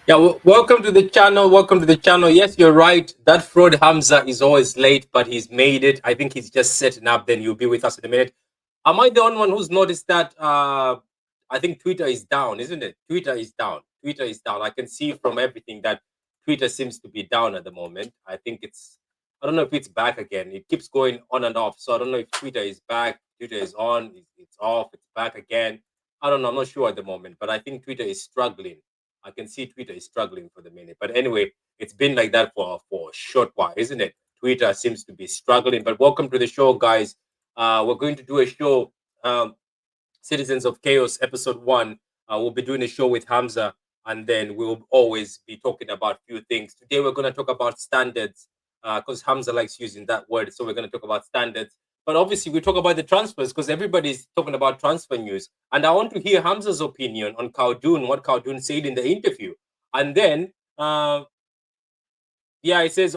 Yeah, welcome to the channel. Welcome to the channel. Yes, you're right. That fraud Hamza is always late, but he's made it. I think he's just setting up. Then you'll be with us in a minute. Am I the only one who's noticed that? I think Twitter is down, isn't it? Twitter is down. Twitter is down. I can see from everything that Twitter seems to be down at the moment. I think it's. I don't know if it's back again. It keeps going on and off. So I don't know if Twitter is back. Twitter is on. It's off. It's back again. I don't know. I'm not sure at the moment, but I think Twitter is struggling. I can see Twitter is struggling for the minute. But anyway, it's been like that for a short while, isn't it? Twitter seems to be struggling. But welcome to the show, guys. We're going to do a show, Citizens of Chaos, episode 1. We'll be doing a show with Hamza, and then we'll always be talking about a few things. Today, we're going to talk about standards because Hamza likes using that word. So we're going to talk about standards. But obviously, we talk about the transfers because everybody's talking about transfer news. And I want to hear Hamza's opinion on Khaldun, what Khaldun said in the interview. And then, yeah, it says,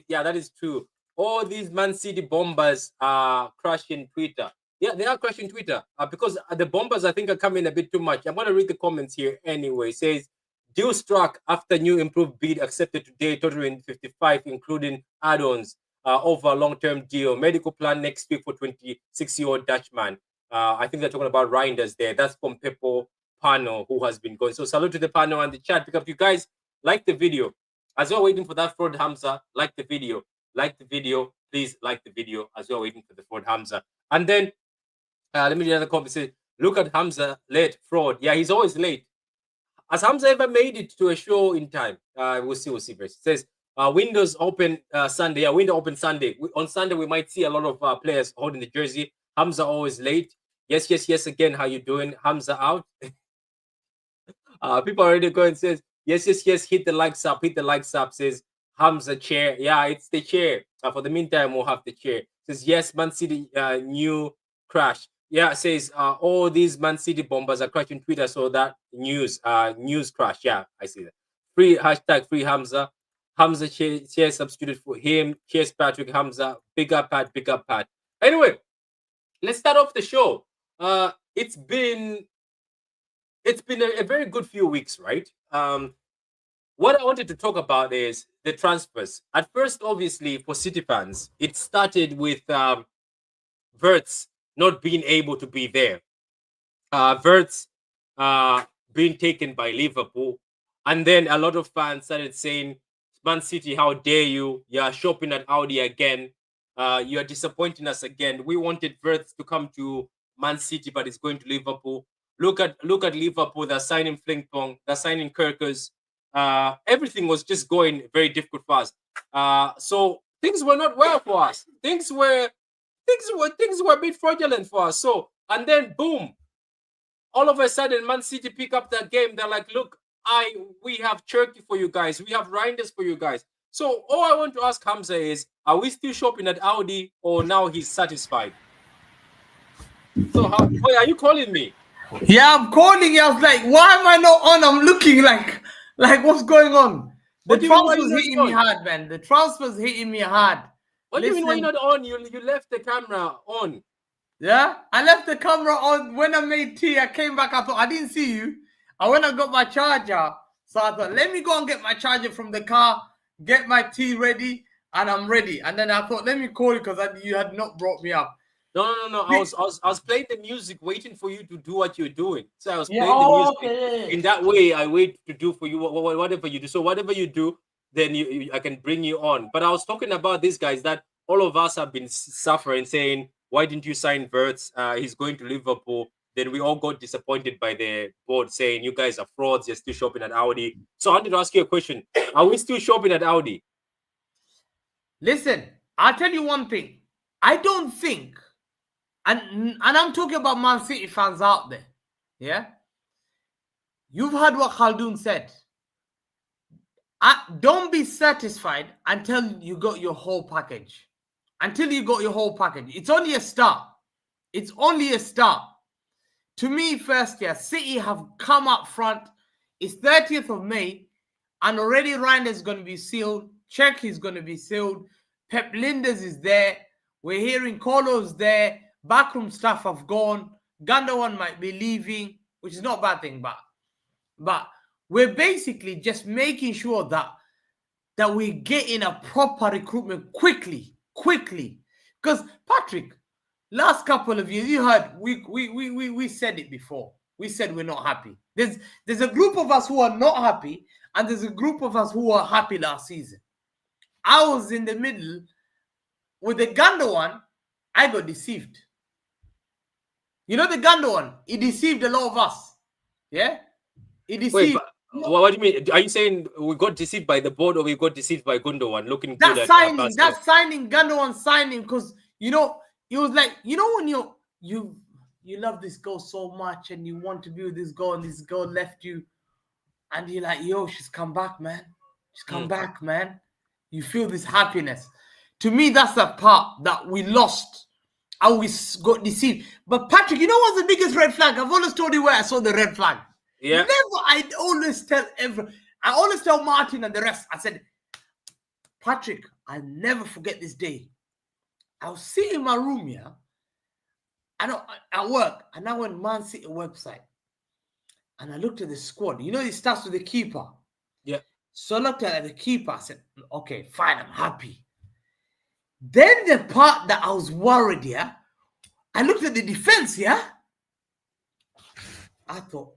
yeah, that is true. All these Man City bombers are crashing Twitter. Yeah, they are crashing Twitter because the bombers, I think, are coming a bit too much. I'm going to read the comments here anyway. It says, deal struck after new improved bid accepted today, totaling 55, including add-ons over a long-term deal. Medical plan next week for 26-year-old Dutchman. I think they're talking about Reinders there. That's from Pepo Pano, who has been going. So salute to the panel and the chat. Because if you guys like the video, as you're waiting for that fraud Hamza, like the video. Like the video. Please like the video as you're waiting for the fraud Hamza. And then let me read another comment. Say, look at Hamza, late, fraud. Yeah, he's always late. Has Hamza ever made it to a show in time? We'll see. We'll see. First. It says, windows open Sunday. Yeah, window open Sunday. On Sunday, we might see a lot of players holding the jersey. Hamza always late. Yes, yes, yes. Again, how you doing? Hamza out. People already going says, yes, yes, yes. Hit the likes up. Hit the likes up. Says Hamza chair. Yeah, it's the chair. For the meantime, we'll have the chair. Says yes, Man City new crash. Yeah, says all these Man City bombers are crashing Twitter. So that news crash. Yeah, I see that. Free hashtag free Hamza. Hamza chair substituted for him. Cheers, Patrick Hamza. Big up, Pat. Big up, Pat. Anyway, let's start off the show. It's been a very good few weeks, right? What I wanted to talk about is the transfers. At first, obviously, for City fans, it started with Verts not being able to be there. Verts being taken by Liverpool. And then a lot of fans started saying, Man City, how dare you? You are shopping at Audi again. You are disappointing us again. We wanted Verts to come to Man City, but it's going to Liverpool. Look at Liverpool. They're signing Flinkpong. They're signing Kirkers. Everything was just going very difficult for us. So things were not well for us. Things were a bit fraudulent for us. So and then boom, all of a sudden, Man City pick up that game. They're like, look, we have Turkey for you guys. We have Reinders for you guys. So all I want to ask Hamza is, are we still shopping at Audi or now he's satisfied? So are you calling me? Yeah, I'm calling you. I was like, why am I not on? I'm looking like what's going on? The What do you mean why you transfer's not hitting me on? hard, man. The transfer's hitting me hard. What do you mean why you Listen, not on? You left the camera on. yeah, I left the camera on when I made tea. I came back. I thought I didn't see you. I went and got my charger. So I thought, let me go and get my charger from the car, get my tea ready, and I'm ready. And then I thought, let me call you because you had not brought me up. No. I was playing the music, waiting for you to do what you're doing. So I was Yeah, playing the music. okay. In that way, I wait to do for you whatever you do. So whatever you do, then I can bring you on. But I was talking about these guys that all of us have been suffering, saying, why didn't you sign Verts? He's going to Liverpool. Then we all got disappointed by the board saying, you guys are frauds. You're still shopping at Audi. So I wanted to ask you a question. Are we still shopping at Audi? Listen, I'll tell you one thing. I don't think, and I'm talking about Man City fans out there, yeah? You've heard what Khaldun said. Don't be satisfied until you got your whole package. Until you got your whole package. It's only a start. It's only a start. To me, first year, City have come up front. It's 30th of May, and already Reinders is going to be sealed. Czech is going to be sealed. Pep Lijnders is there. We're hearing Kolo's there. Backroom staff have gone. Gundogan might be leaving, which is not a bad thing, but We're basically just making sure that we're getting a proper recruitment quickly. Because Patrick, last couple of years, you heard we said it before. We said we're not happy. There's a group of us who are not happy, and there's a group of us who are happy last season. I was in the middle with the Ganda one. I got deceived. You know the Ganda one? He deceived a lot of us. Yeah? He deceived. Wait, what do you mean? Are you saying we got deceived by the board or we got deceived by Gundogan looking good at signing? That signing, Gundogan signing, because it was like, when you love this girl so much and you want to be with this girl and this girl left you, and you're like, yo, she's come back, man. She's come back, man. You feel this happiness. To me, that's the part that we lost. And we got deceived. But Patrick, you know what's the biggest red flag? I've always told you where I saw the red flag. Yeah. I always tell Martin and the rest, I said, Patrick, I'll never forget this day. I was sitting in my room here, at work, and I went Man City website, and I looked at the squad. It starts with the keeper. Yeah. So I looked at the keeper. I said, okay, fine, I'm happy. Then the part that I was worried, yeah, I looked at the defense, yeah. I thought,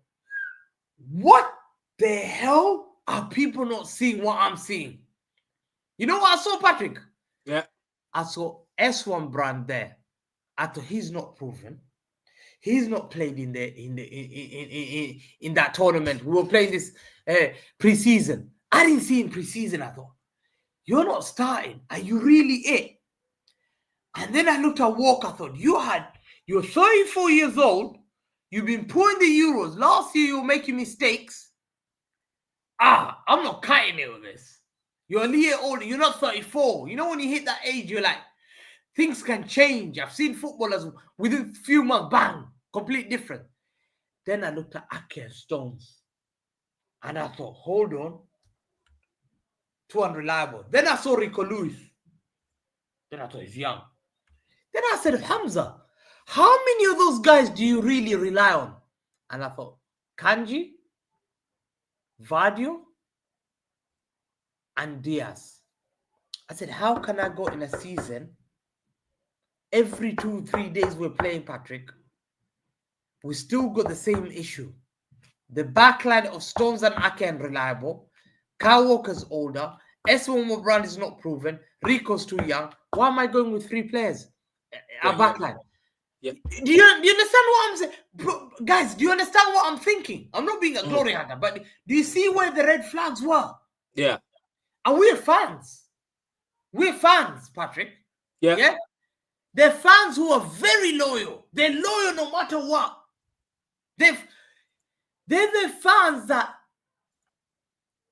what the hell are people not seeing what I'm seeing? You know what I saw, Patrick? Yeah. I saw S1 brand there. I thought he's not proven. He's not played in that tournament. We were playing this preseason. I didn't see him preseason. I thought, you're not starting. Are you really it? And then I looked at Walker. I thought, you're 34 years old. You've been pulling the Euros. Last year, you were making mistakes. I'm not cutting it with this. You're a year older. You're not 34. When you hit that age, you're like, things can change. I've seen footballers within a few months, bang, complete different. Then I looked at Ake and Stones. And I thought, hold on. Too unreliable. Then I saw Rico Lewis. Then I thought he's young. Then I said, Hamza, how many of those guys do you really rely on? And I thought, Kanji, Vadio, and Diaz. I said, how can I go in a season? Every 2-3 days we're playing, Patrick. We still got the same issue. The backline of Stones and Ake unreliable. Kyle Walker's older. S1 brand is not proven. Rico's too young. Why am I going with 3 players? Our backline. Yeah. Do you understand what I'm saying? Bro, guys, do you understand what I'm thinking? I'm not being a glory hunter, but do you see where the red flags were? Yeah. And we're fans. We're fans, Patrick. Yeah. Yeah? They're fans who are very loyal. They're loyal no matter what. They're the fans that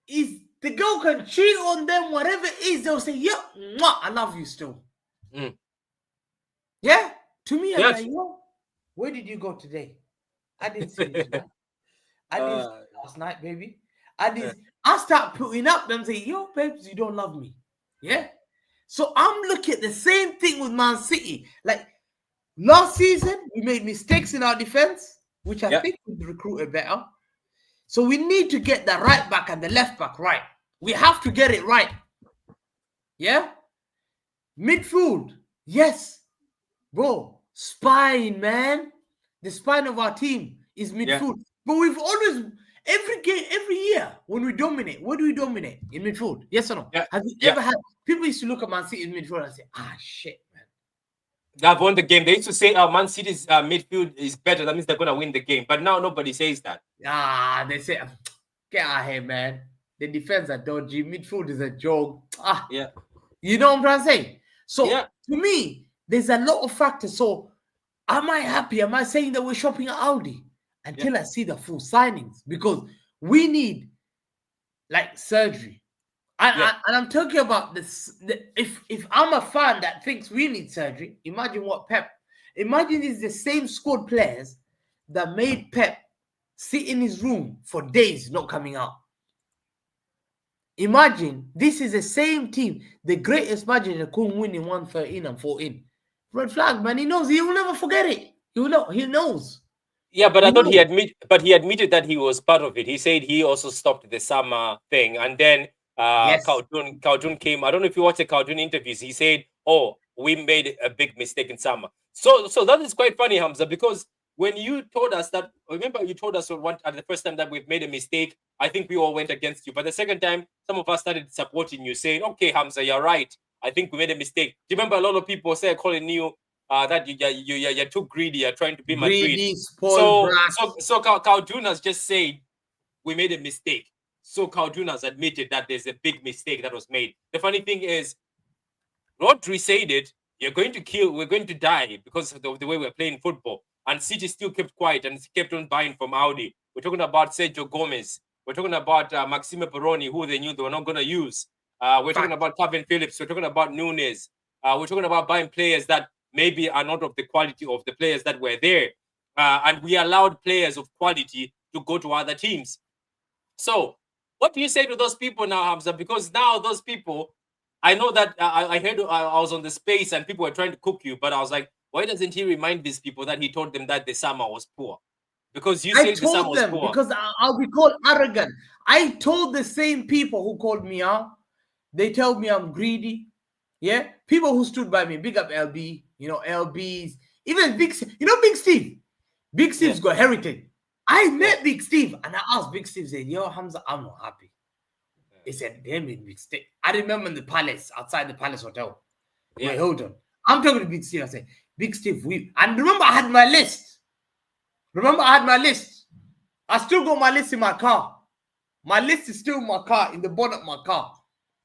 is the girl can cheat on them, whatever it is, they'll say, yeah, I love you still. Yeah? To me, I'm like, yo, where did you go today? I didn't see you tonight. I didn't see you last night, baby. I start putting up them saying, yo, babes, you don't love me. Yeah? So I'm looking at the same thing with Man City. Like, last season, we made mistakes in our defense, which I think we recruited better. So we need to get the right back and the left back right. We have to get it right. Yeah? Midfield. Yes. Bro, spine, man. The spine of our team is midfield. Yeah. But we've always, every year, when we dominate, where do we dominate? In midfield. Yes or no? Yeah. Have you ever had, people used to look at Man City in midfield and say, shit, man. They've won the game. They used to say Man City's midfield is better. That means they're going to win the game. But now nobody says that. They say, get out of here, man. The defense are dodgy. Midfield is a joke. Yeah. You know what I'm trying to say? So, to me, there's a lot of factors. So, am I happy? Am I saying that we're shopping at Aldi? Until I see the full signings. Because we need, like, surgery. And I'm talking about this. If I'm a fan that thinks we need surgery, imagine what Pep. Imagine it's the same squad players that made Pep sit in his room for days not coming out. Imagine this is the same team, the greatest manager couldn't win in 113 and 14. Red flag, man. He knows. He will never forget it. He knows. Yeah, but I thought No. he admitted that he was part of it. He said he also stopped the summer thing, and then Yes. Khaldun came. I don't know if you watched the Khaldun interviews. He said, "Oh, we made a big mistake in summer." So that is quite funny, Hamza, because when you told us that, remember you told us at the first time that we've made a mistake. I think we all went against you, but the second time, some of us started supporting you, saying, "Okay, Hamza, you're right. I think we made a mistake." Do you remember a lot of people say calling you that you're too greedy, you're trying to be Madrid. Greedy, spoiled brat. So Khaldun has just said we made a mistake. So Khaldun has admitted that there's a big mistake that was made. The funny thing is, Rodri said it. We're going to die because of the way we're playing football. And City still kept quiet and kept on buying from Audi. We're talking about Sergio Gomez. We're talking about Maxime Peroni, who they knew they were not going to use. We're talking about Calvin Phillips. We're talking about Nunes. We're talking about buying players that maybe are not of the quality of the players that were there. And we allowed players of quality to go to other teams. So what do you say to those people now, Hamza? Because now those people, I know that I heard I was on the space and people were trying to cook you, but I was like, why doesn't he remind these people that he told them that the summer was poor? Because you said the summer was poor. Because I'll be called arrogant. I told the same people who called me out. They told me I'm greedy. Yeah, people who stood by me. Big up LB. LBs. Even Big Steve. Big Steve. Big Steve's got heritage. I met Big Steve and I asked Big Steve, said, "Yo, Hamza, I'm not happy." He said, "Damn it, Big Steve." I remember in the palace, outside the Palace Hotel. Wait, hold on. I'm talking to Big Steve. I said, "Big Steve, and remember I had my list. I still got my list in my car. My list is still in my car, in the bonnet of my car.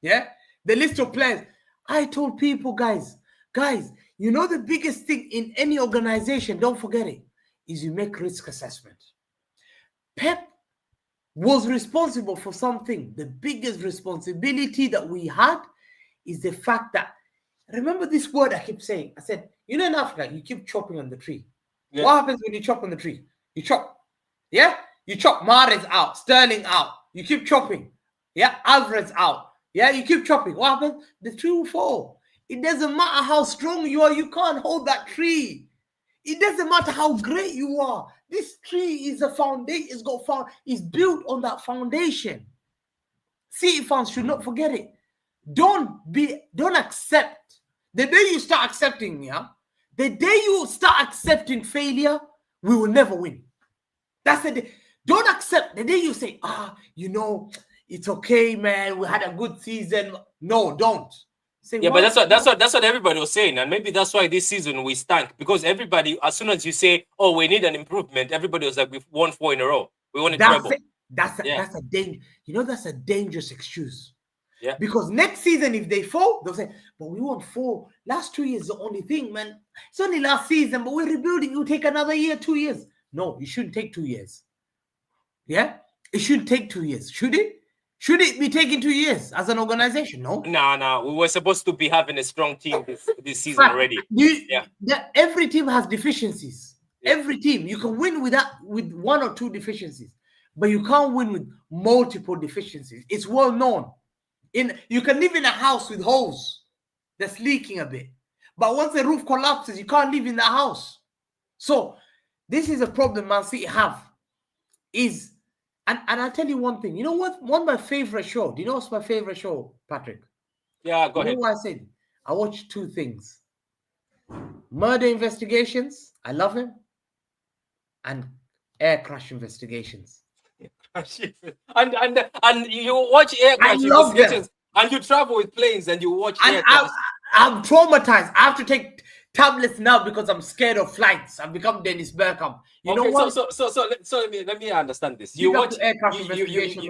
Yeah? The list of players. I told people, guys, the biggest thing in any organization, don't forget it, is you make risk assessment. Pep was responsible for something. The biggest responsibility that we had is the fact that, remember this word I keep saying? I said, in Africa, you keep chopping on the tree. Yeah. What happens when you chop on the tree? You chop. Yeah? You chop. Mahrez out. Sterling out. You keep chopping. Yeah? Alvarez out. Yeah? You keep chopping. What happens? The tree will fall. It doesn't matter how strong you are. You can't hold that tree. It doesn't matter how great you are. This tree is a foundation. It's built on that foundation. City fans should not forget it. Don't accept. The day you start accepting, the day you start accepting failure, we will never win. That's the day. Don't accept. The day you say, it's okay, man, we had a good season. No, don't. Say, but that's what everybody was saying, and maybe that's why this season we stank, because everybody, as soon as you say, "Oh, we need an improvement," everybody was like, "We've won 4 in a row. We won a treble." That's a danger. That's a dangerous excuse. Yeah. Because next season, if they fall, they'll say, "But we won 4. Last 2 years, the only thing, man. It's only last season, but we're rebuilding. It'll take another year, 2 years." No, it shouldn't take 2 years. Yeah, it shouldn't take 2 years, should it? Should it be taking 2 years as an organization? No. No. We were supposed to be having a strong team this season already. Every team has deficiencies. Yeah. Every team. You can win with 1 or 2 deficiencies, but you can't win with multiple deficiencies. It's well known. You can live in a house with holes that's leaking a bit, but once the roof collapses, you can't live in the house. So this is a problem Man City have. And I'll tell you one thing. You know what? One of my favorite show. Do you know what's my favorite show, Patrick? Yeah, go ahead. You know what I said? I watch 2 things. Murder investigations. I love him. And air crash investigations. And you watch air crash investigations. And you travel with planes and you watch air crash. I'm traumatized. I have to take tablets now because I'm scared of flights. I've become Dennis Bergkamp. You know what? So let me understand this. You watch aircraft investigations.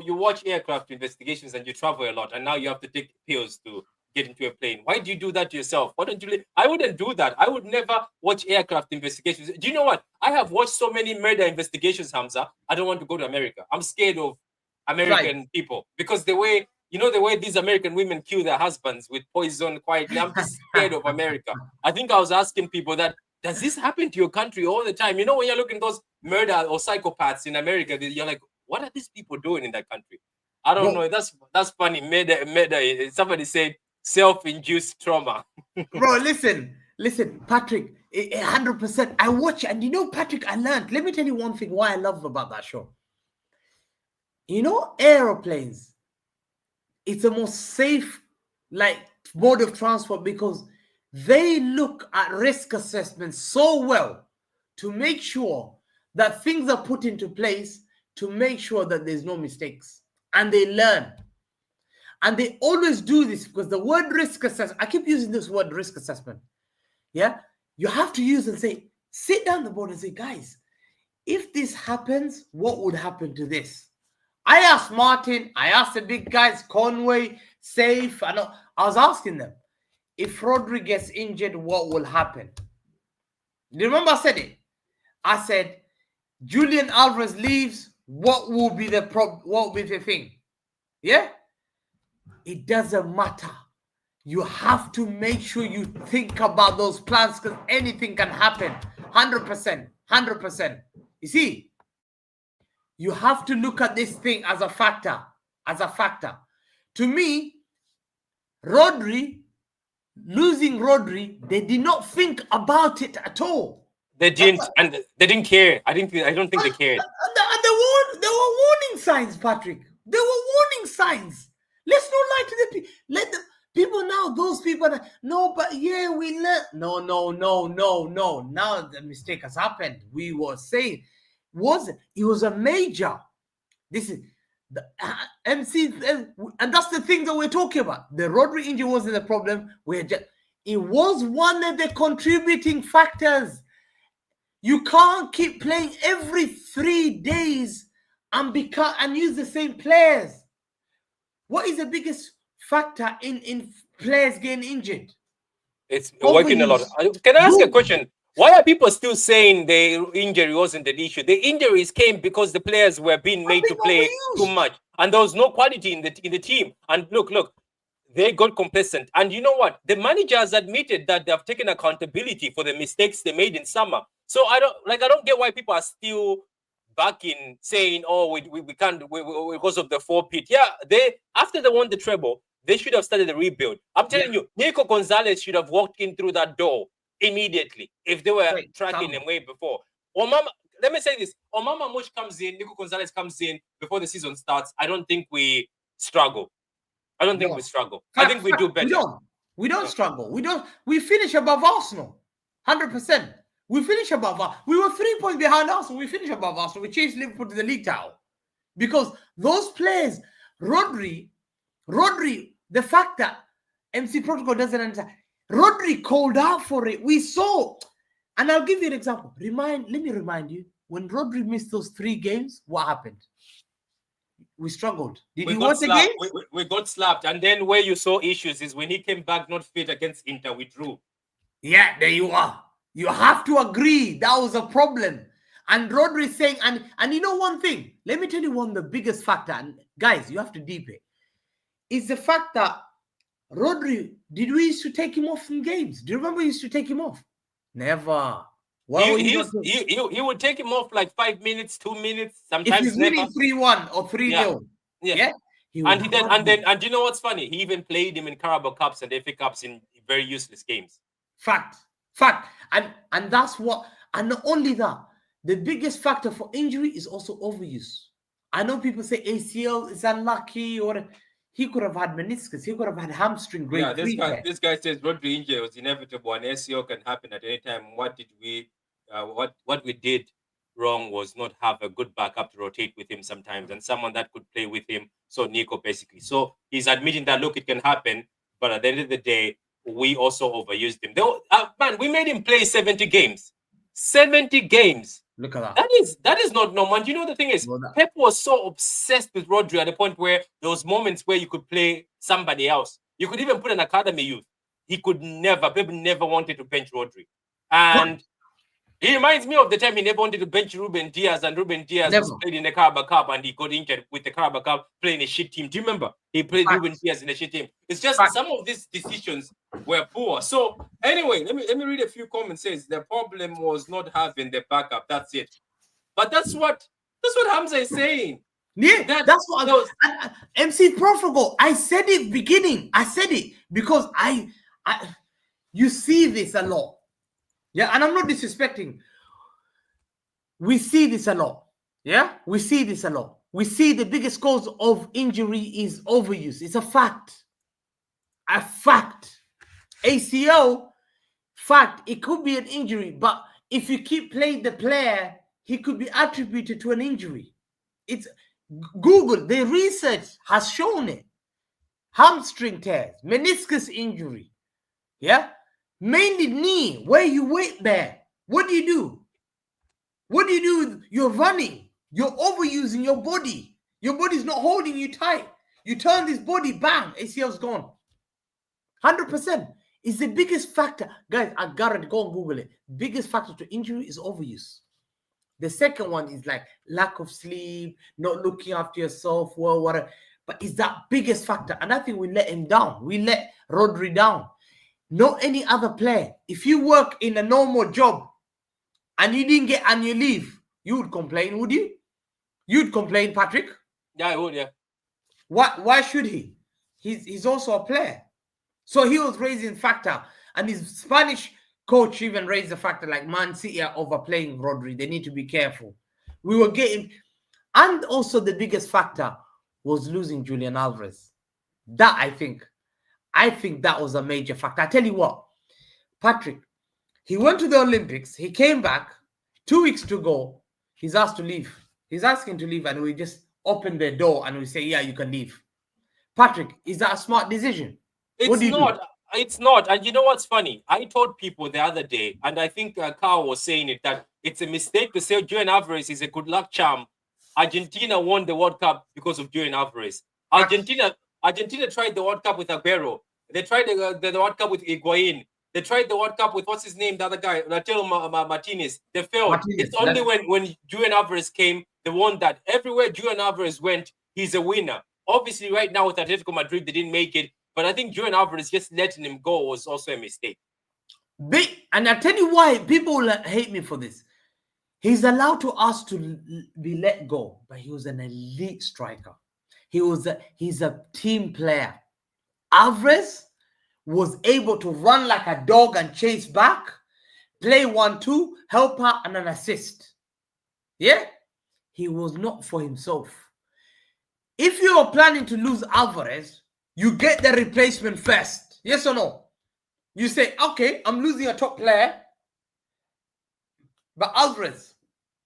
You watch aircraft investigations and you travel a lot, and now you have to take pills to get into a plane. Why do you do that to yourself? Why don't you? I wouldn't do that. I would never watch aircraft investigations. Do you know what? I have watched so many murder investigations, Hamza. I don't want to go to America. I'm scared of American people because the way these American women kill their husbands with poison quietly. I'm just scared of America. I think I was asking people that, does this happen to your country all the time? When you're looking at those murder or psychopaths in America, you're like, what are these people doing in that country? I don't know. That's funny. Somebody said self-induced trauma. Bro, listen, Patrick. 100%. I watch it, and you know, Patrick, I learned. Let me tell you one thing why I love about that show. You know, aeroplanes, it's the most safe mode of transport because they look at risk assessment so well to make sure that things are put into place to make sure that there's no mistakes, and they learn. And they always do this because the word risk assessment, I keep using this word risk assessment. Yeah, you have to use and say, sit down the board and say, guys, if this happens, what would happen to this? I asked Martin, I asked the big guys, Conway, Safe. I was asking them, if Rodri gets injured, what will happen? Do you remember I said it? I said, Julian Alvarez leaves, what will be the what will be the thing? Yeah? It doesn't matter. You have to make sure you think about those plans because anything can happen. 100%. 100%. You see, you have to look at this thing as a factor. As a factor. To me, losing Rodri, they did not think about it at all. They didn't, and they didn't care. I don't think they cared. There were warning signs, Patrick. There were warning signs. Let's not lie to the people. Let the people now, those people that, no, but yeah, we learned. No. Now the mistake has happened. We were saying, it was a major. This is the MC, and that's the thing that we're talking about. The Rodri injury wasn't the problem. It was one of the contributing factors. You can't keep playing every 3 days and use the same players. What is the biggest factor in players getting injured? It's working a lot. Can I ask a question? Why are people still saying the injury wasn't an issue? The injuries came because the players were being made to play too much, and there was no quality in the team. And look, they got complacent. And you know what? The manager has admitted that they have taken accountability for the mistakes they made in summer. So I don't get why people are still back in saying, oh, we can't because of the forfeit. Yeah, after they won the treble, they should have started the rebuild. I'm telling you, Nico Gonzalez should have walked in through that door immediately if they were tracking him way before. Let me say this. Omama Mush comes in, Nico Gonzalez comes in before the season starts. I don't think we struggle. I think we do better. We don't struggle. We finish above Arsenal. 100%. We finish above Arsenal. We were 3 points behind Arsenal. We finished above Arsenal. We chased Liverpool to the league title. Because those players, Rodri, the fact that MC Protocol doesn't understand, Rodri called out for it. We saw. And I'll give you an example. Let me remind you, when Rodri missed those 3 games, what happened? We struggled. Did you watch the game? We got slapped. And then where you saw issues is when he came back not fit against Inter, we drew. Yeah, there you are. You have to agree that was a problem. And Rodri saying, and you know one thing, let me tell you one of the biggest factor, and guys, you have to deep it, is the fact that Rodri, did we used to take him off in games? Do you remember we used to take him off? Never. He would take him off like 5 minutes, 2 minutes, sometimes if he's winning 3-1 or 3-0. Yeah. And you know what's funny? He even played him in Carabao Cups and FA Cups in very useless games. Fact. And that's what, and not only that, the biggest factor for injury is also overuse. I know people say ACL is unlucky, or he could have had meniscus, he could have had hamstring. Yeah, this guy says Rodri injury was inevitable and ACL can happen at any time. What we did wrong was not have a good backup to rotate with him sometimes and someone that could play with him. So Nico basically. So he's admitting that, look, it can happen, but at the end of the day, we also overused him. Man, we made him play 70 games. 70 games. Look at that. That is not normal. And you know the thing is, Pep was so obsessed with Rodri at the point where there was moments where you could play somebody else. You could even put an academy youth. Pep never wanted to bench Rodri. And he reminds me of the time he never wanted to bench Ruben Diaz, and Ruben Diaz was played in the Carabao Cup and he got injured with the Carabao Cup playing a shit team. Do you remember? He played Ruben Diaz in a shit team. It's just some of these decisions were poor. So anyway, let me read a few comments. It says the problem was not having the backup. That's it. But that's what Hamza is saying. Yeah, that's what I was. MC Profigo, I said it beginning. I said it because you see this a lot. Yeah, and I'm not disrespecting. We see this a lot. Yeah, we see this a lot. We see the biggest cause of injury is overuse. It's a fact. A fact. ACL, fact. It could be an injury, but if you keep playing the player, he could be attributed to an injury. It's Google. The research has shown it. Hamstring tears, meniscus injury. Yeah, mainly knee. Where you wait there. What do you do? What do you do? You're running. You're overusing your body. Your body's not holding you tight. You turn this body, bang, ACL's gone. 100%. It's the biggest factor. Guys, I gotta go and Google it. Biggest factor to injury is overuse. The second one is like lack of sleep, not looking after yourself, well, whatever. But it's that biggest factor. And I think we let him down. We let Rodri down. Not any other player. If you work in a normal job and you didn't get annual leave, you would complain, would you? You'd complain, Patrick? Yeah, I would, yeah. Why should he? He's also a player. So he was raising factor. And his Spanish coach even raised the factor like Man City are overplaying Rodri. They need to be careful. We were getting... And also the biggest factor was losing Julian Alvarez. That I think that was a major factor. I tell you what, Patrick, he went to the Olympics. He came back 2 weeks to go. He's asked to leave. He's asking to leave, and we just open the door and we say, yeah, you can leave. Patrick, is that a smart decision? It's not. It's not. And you know what's funny? I told people the other day, and I think Carl was saying it, that it's a mistake to say Julian Alvarez is a good luck charm. Argentina won the World Cup because of Julian Alvarez. Argentina tried the World Cup with Aguero. They tried the World Cup with Higuain. They tried the World Cup with, what's his name, the other guy, Lautaro Martinez. They failed. It's only when Julian Alvarez came, they won that. Everywhere Julian Alvarez went, he's a winner. Obviously, right now with Atletico Madrid, they didn't make it. But I think Julian Alvarez just letting him go was also a mistake. And I'll tell you why people will hate me for this. He's allowed to ask to be let go, but he was an elite striker. He's a team player. Alvarez was able to run like a dog and chase back, play 1-2, help out, and an assist. Yeah? He was not for himself. If you are planning to lose Alvarez, you get the replacement first. Yes or no? You say, okay, I'm losing a top player, but Alvarez,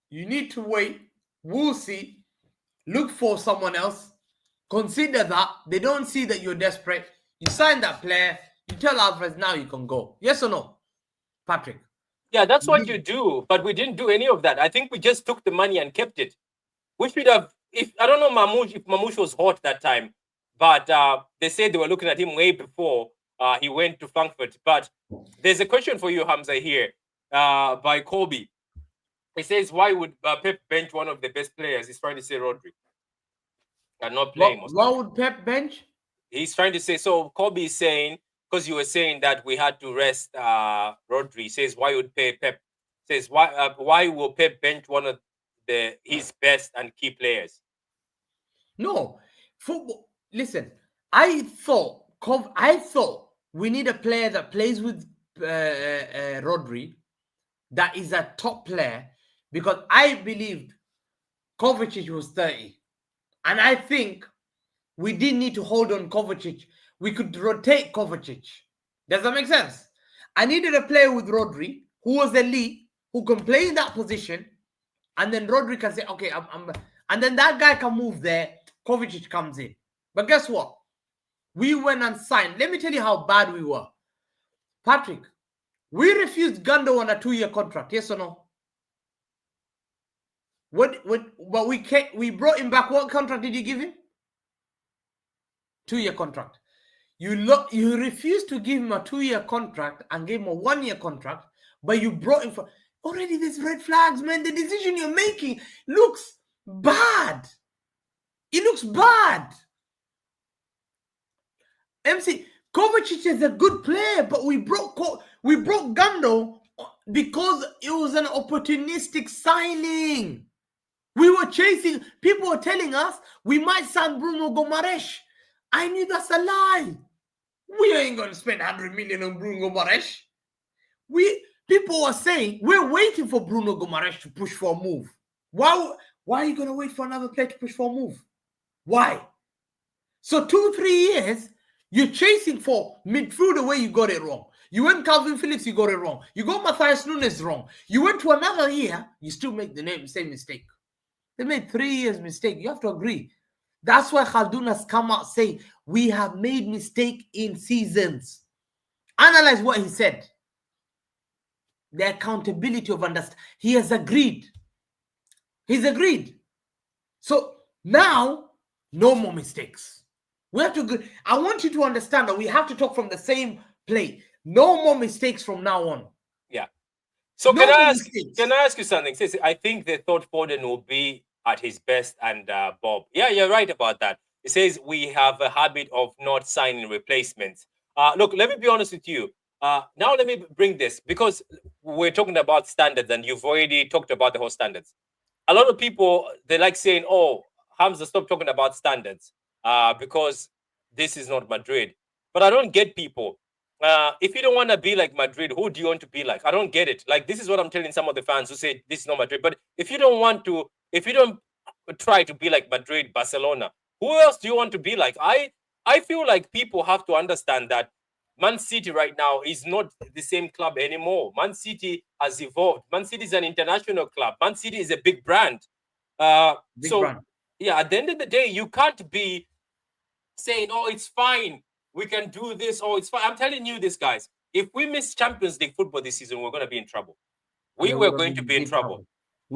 you need to wait. We'll see. Look for someone else. Consider that. They don't see that you're desperate. You sign that player. You tell Alvarez, now you can go. Yes or no, Patrick? Yeah, that's what you do. But we didn't do any of that. I think we just took the money and kept it. We should have, I don't know if Mamouche was hot that time, but they said they were looking at him way before he went to Frankfurt. But there's a question for you, Hamza, here by Kobe. He says, why would Pep bench one of the best players? He's trying to say Rodri. Cannot play most. Why would Pep bench? He's trying to say, so Kobe is saying, because you were saying that we had to rest Rodri. He says, why would Pep? Says, why will Pep bench one of his best and key players? No. Football. Listen, I thought we need a player that plays with Rodri, that is a top player, because I believed Kovacic was 30. And I think we didn't need to hold on Kovacic. We could rotate Kovacic. Does that make sense? I needed a player with Rodri who was elite, who can play in that position, and then Rodri can say, okay, and then that guy can move there. Kovacic comes in. But guess what? We went and signed. Let me tell you how bad we were. Patrick, we refused Gando on a 2-year contract. Yes or no? But we brought him back. What contract did you give him? 2-year contract. You refused to give him a 2-year contract and gave him a 1-year contract, but you brought him for... Already there's red flags, man. The decision you're making looks bad. It looks bad. MC, Kovacic is a good player, but we broke Gando because it was an opportunistic signing. We were chasing. People were telling us we might sign Bruno Gomaresh. I knew that's a lie. We ain't gonna spend 100 million on Bruno Gomaresh. people are saying we're waiting for Bruno Guimaraes to push for a move. Why are you going to wait for another player to push for a move? Why? So 2-3 years, you're chasing for midfielder where you got it wrong. You went Calvin Phillips, you got it wrong. You got Matthias Nunes wrong. You went to another year, you still make the same mistake. They made 3 years mistake. You have to agree. That's why Khaldun has come out saying, we have made mistake in seasons. Analyze what he said. The accountability of understanding. He has agreed. He's agreed. So now, no more mistakes. We have to. I want you to understand that we have to talk from the same play. No more mistakes from now on. Yeah. So No can I mistakes. ask you something? I think they thought Foden will be at his best, and Bob. Yeah, you're right about that. It says we have a habit of not signing replacements. Look, let me be honest with you. Now let me bring this, because we're talking about standards, and you've already talked about the whole standards. A lot of people, they like saying, "Oh, Hamza, stop talking about standards, because this is not Madrid." But I don't get people. If you don't want to be like Madrid, who do you want to be like? I don't get it. Like, this is what I'm telling some of the fans who say this is not Madrid. But if you don't try to be like Madrid, Barcelona, who else do you want to be like? I feel like people have to understand that Man City right now is not the same club anymore. Man City has evolved. Man City is an international club. Man City is a big brand. Brand. Yeah, at the end of the day, you can't be saying, "Oh, it's fine, we can do this. Oh, it's fine." I'm telling you this, guys. If we miss Champions League football this season, we're going to be in trouble. We were going to be in trouble.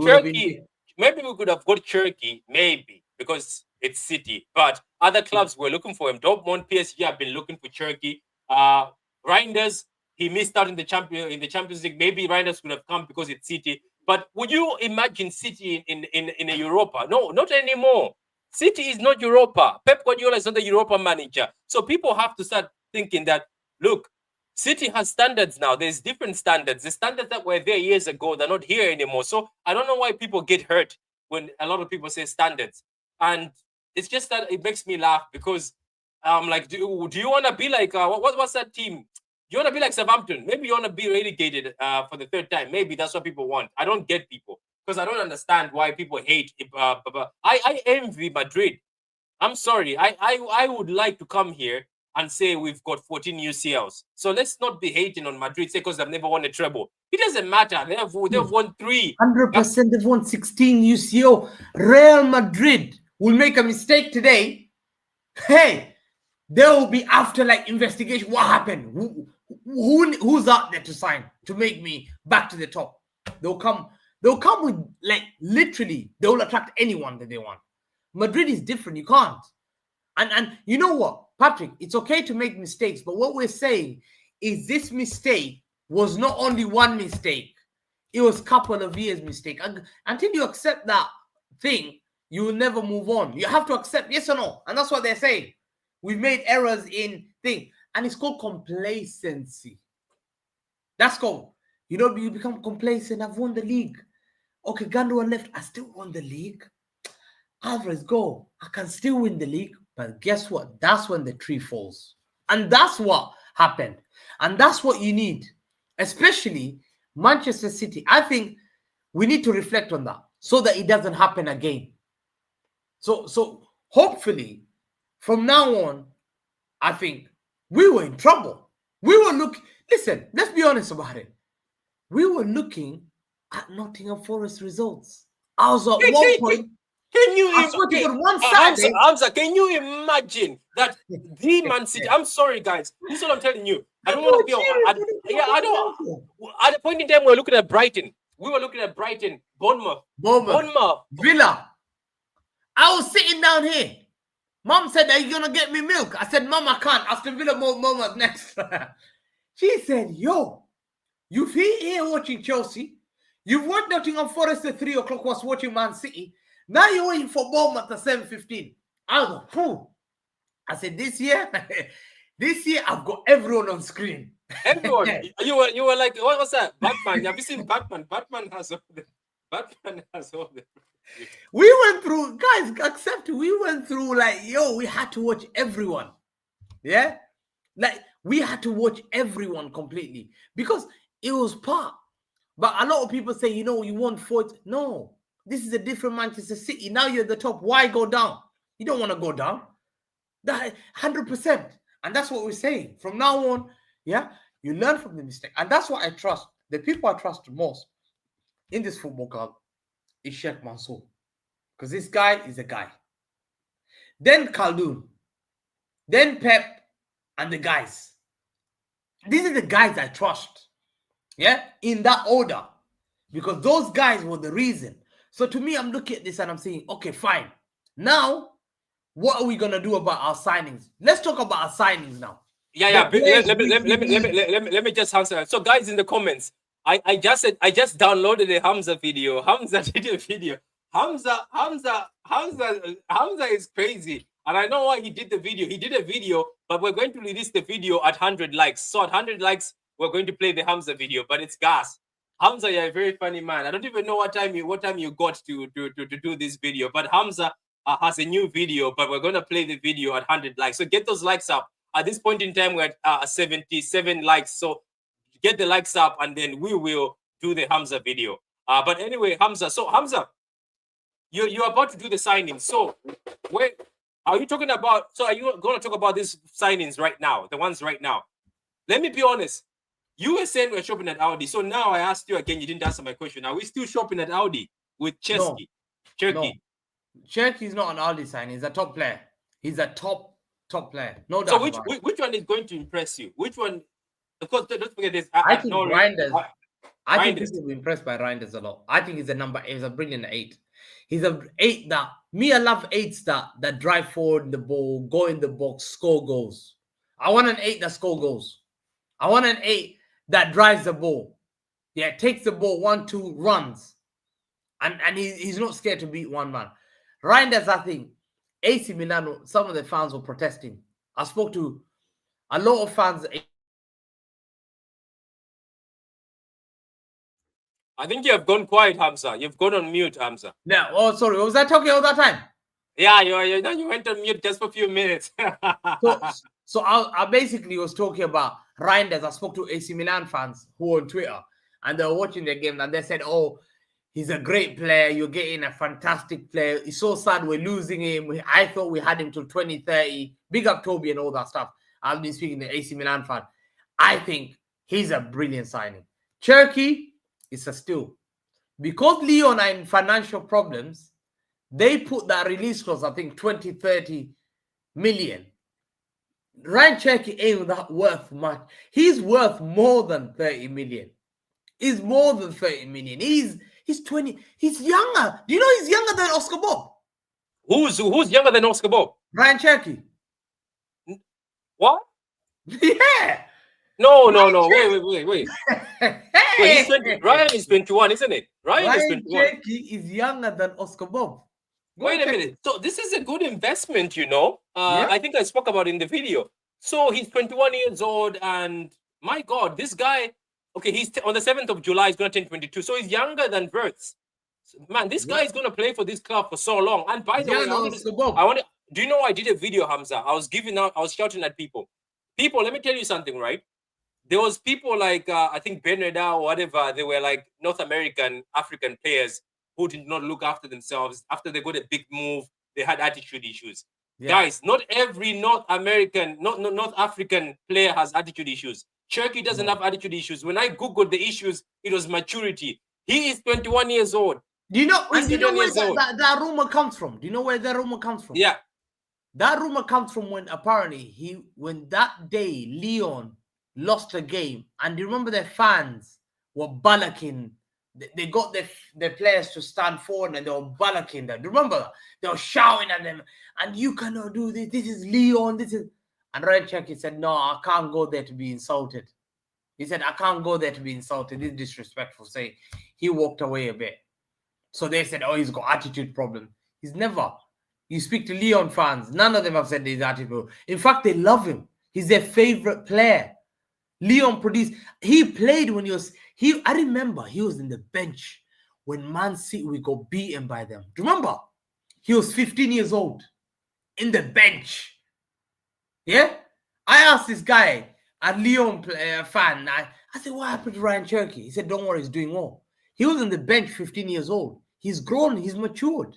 Turkey, maybe we could have got Turkey, maybe, because it's City. But other clubs were looking for him. Dortmund, PSG have been looking for Turkey. Lijnders, he missed out in the Champions League. Maybe Lijnders would have come because it's City. But would you imagine City in a Europa? No, not anymore. City is not Europa. Pep Guardiola is not the Europa manager. So people have to start thinking that, look, City has standards now. There's different standards. The standards that were there years ago, they're not here anymore. So I don't know why people get hurt when a lot of people say standards. And it's just that it makes me laugh, because I'm like, do you want to be like, what's that team? You want to be like Southampton? Maybe you want to be relegated for the third time. Maybe that's what people want. I don't get people, because I don't understand why people hate. I envy Madrid. I'm sorry. I would like to come here and say we've got 14 UCLs. So let's not be hating on Madrid, say because they've never won a treble. It doesn't matter. They've won 3. 100% they've won 16 UCL. Real Madrid will make a mistake today. Hey, they will be after like investigation. What happened? Who's out there to sign to make me back to the top? They'll come with, like, literally, they will attract anyone that they want. Madrid is different. You can't. And you know what, Patrick, it's okay to make mistakes, but what we're saying is this mistake was not only one mistake, it was a couple of years mistake. And until you accept that thing, you will never move on. You have to accept yes or no. And that's what they're saying. We've made errors in thing. And it's called complacency. That's called, you become complacent. I've won the league. Okay, Gandoa left. I still won the league. Alvarez, go. I can still win the league. But guess what? That's when the tree falls. And that's what happened. And that's what you need. Especially Manchester City. I think we need to reflect on that so that it doesn't happen again. So hopefully, from now on, I think we were in trouble. Listen, let's be honest about it. We were looking at Nottingham Forest results. I was at one point. Can you Hamza, can you imagine that the Man City? I'm sorry, guys. This is what I'm telling you. I don't want to be I don't. At the point in time, we were looking at Brighton. We were looking at Brighton, Bournemouth, Villa. I was sitting down here. Mom said, "Are you gonna get me milk?" I said, "Mom, I can't. Aston Villa, Bournemouth next." She said, "Yo, you've been here watching Chelsea. You've watched Nottingham Forest at 3 o'clock. Was watching Man City. Now you're waiting for Bournemouth at 7:15. I was like, "Phew." I said, this year I've got everyone on screen. Everyone. You were like, what was that? Batman. Have you seen Batman? Batman has all the. We went through, guys, accept we went through, like, we had to watch everyone. Yeah? Like, we had to watch everyone completely because it was part But a lot of people say, you want fourth. No, this is a different Manchester City. Now you're at the top. Why go down? You don't want to go down. That 100%. And that's what we're saying. From now on, yeah, you learn from the mistake. And that's what I trust. The people I trust the most in this football club is Sheikh Mansour. Because this guy is a guy. Then Khaldoon. Then Pep and the guys. These are the guys I trust. Yeah, in that order. Because those guys were the reason. So to me, I'm looking at this and I'm saying, okay, fine. Now, what are we going to do about our signings? Let's talk about our signings now. Yeah. Let me just answer. So, guys, in the comments, I just downloaded a Hamza video. Hamza did a video. Hamza is crazy. And I know why he did the video. He did a video, but we're going to release the video at 100 likes. So at 100 likes, we're going to play the Hamza video, but it's gas. Hamza, you're a very funny man. I don't even know what time you got to do this video, but Hamza has a new video, but we're going to play the video at 100 likes. So get those likes up. At this point in time, we're at 77 likes. So get the likes up, and then we will do the Hamza video. But anyway, Hamza. So Hamza, you're about to do the signings. So where are you talking about? So are you going to talk about these signings right now? The ones right now? Let me be honest. You were saying we're shopping at Audi. So now I asked you again. You didn't answer my question. Are we still shopping at Audi with Chesky? No. Cherky is not an Audi sign. He's a top player. He's a top player. No doubt. So which one is going to impress you? Which one? Of course, don't forget this. I think Lijnders. I think people will be impressed by Lijnders a lot. I think he's a brilliant 8. He's an 8 that I love 8s that drive forward the ball, go in the box, score goals. I want an 8 that score goals. I want an 8 that drives the ball. Yeah, takes the ball 1-2, runs. And he's not scared to beat one man. Lijnders, I think, AC Milan, some of the fans were protesting. I spoke to a lot of fans. I think you have gone quiet, Hamza. You've gone on mute, Hamza. Yeah. Oh, sorry. Was I talking all that time? Yeah, you went on mute just for a few minutes. So I basically was talking about Lijnders. I spoke to AC Milan fans who were on Twitter, and they were watching the game, and they said, "Oh, he's a great player. You're getting a fantastic player. It's so sad we're losing him. I thought we had him till 2030. Big up Toby and all that stuff." I've been speaking to AC Milan fan. I think he's a brilliant signing. Cherky is a steal. Because Lyon are in financial problems, they put that release clause, I think 20-30 million. Ryan Cherky ain't that worth much. He's worth more than 30 million. He's more than 30 million. He's 20. He's younger. Do you know he's younger than Oscar Bob? Who's younger than Oscar Bob? Ryan Cherky. What? Yeah. No. Wait. Wait, Ryan is 21, isn't it? Ryan is 21. Cherky is younger than Oscar Bob. Wait a minute. So this is a good investment, Yeah. I think I spoke about it in the video. So he's 21 years old, and my God, this guy. Okay, he's on the 7th of July. He's going to turn 22. So he's younger than Wirtz. Man, this guy is going to play for this club for so long. And by the way, do you know I did a video, Hamza? I was shouting at people. People, let me tell you something, right? There was people like, I think Benreda or whatever. They were like North American, African players who did not look after themselves. After they got a big move, they had attitude issues. Yeah. Guys, not every North African player has attitude issues. Cherky doesn't have attitude issues. When I Googled the issues, it was maturity. He is 21 years old. Do you know where that rumor comes from? Do you know where that rumor comes from? Yeah. That rumor comes from when apparently when that day Lyon lost a game, and you remember their fans were ballocking. They got their players to stand forward and they were ballocking them. Do you remember that? They were shouting at them, and you cannot do this. This is Lyon. This is. And Ryan Cherky said, "No, I can't go there to be insulted." He said, "I can't go there to be insulted. This is disrespectful." Saying he walked away a bit. So they said, "Oh, he's got attitude problem." He's never. You speak to Lyon fans, none of them have said he's attitude. In fact, they love him. He's their favorite player. Lyon produced. He played when he was. I remember he was in the bench when Man City we got beaten by them. Do you remember? He was 15 years old in the bench. Yeah, I asked this guy, a Lyon fan. I I said, what happened to Ryan Cherokee? He said, don't worry, he's doing well. He was on the bench 15 years old. He's grown, he's matured.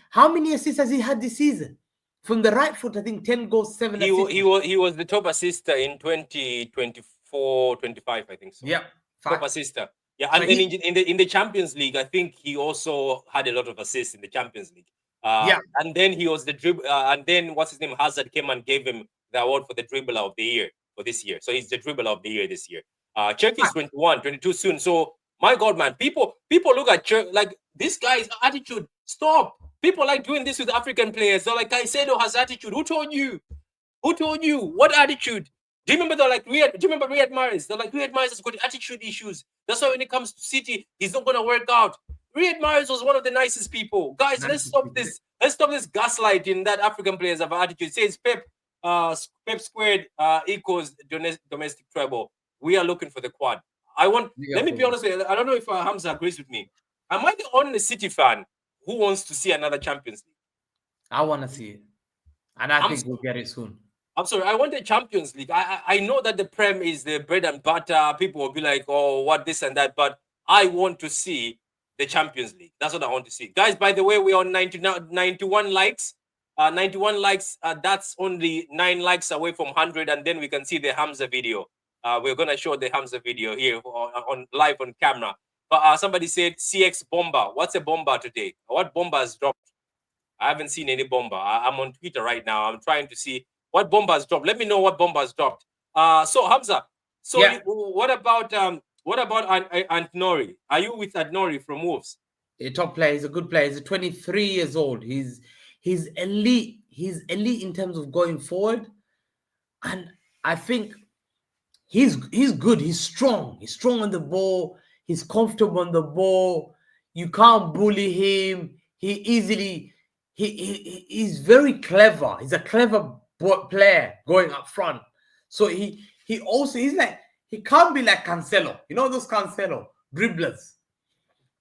How many assists has he had this season? From the right foot, I think 10 goals, 7 assists. He was the top assister in 2024-25, I think so. Yeah. Top assister. Yeah, and so then in the Champions League, I think he also had a lot of assists in the Champions League. And then he was the dribble. And then what's his name? Hazard came and gave him the award for the dribbler of the year for this year. So he's the dribbler of the year this year. Cherokee is 21, 22 soon. So my God, man, people look at Cherokee like this guy's attitude. Stop. People like doing this with African players. They're like, Caicedo has attitude. Who told you? Who told you? What attitude? Do you remember do you remember Riyad Mahrez? They're like, Riyad Mahrez has got attitude issues. That's why when it comes to City, he's not going to work out. Riyad Mahrez was one of the nicest people. Guys, let's stop this. Let's stop this gaslighting that African players have attitude. It says Pep squared equals domestic treble. We are looking for the quad. Let me be honest with you. I don't know if Hamza agrees with me. Am I the only City fan who wants to see another Champions League? I want to see it. And I think we'll get it soon. I'm sorry, I want the Champions League. I know that the Prem is the bread and butter. People will be like, oh, what this and that. But I want to see the Champions League. That's what I want to see. Guys, by the way, we're on 91 likes. 91 likes. That's only 9 likes away from 100. And then we can see the Hamza video. We're going to show the Hamza video here on live on camera. But somebody said CX Bomber. What's a bomber today? What bomber has dropped? I haven't seen any bomber. I'm on Twitter right now. I'm trying to see what bomber has dropped. Let me know what bomber has dropped. So Hamza, what about Antnori? Are you with Antnori from Wolves? A top player. He's a good player. He's 23 years old. He's elite. He's elite in terms of going forward, and I think he's good. He's strong. He's strong on the ball. He's comfortable on the ball. You can't bully him. He's very clever. He's a clever player going up front. So he's like, he can't be like Cancelo. You know those Cancelo dribblers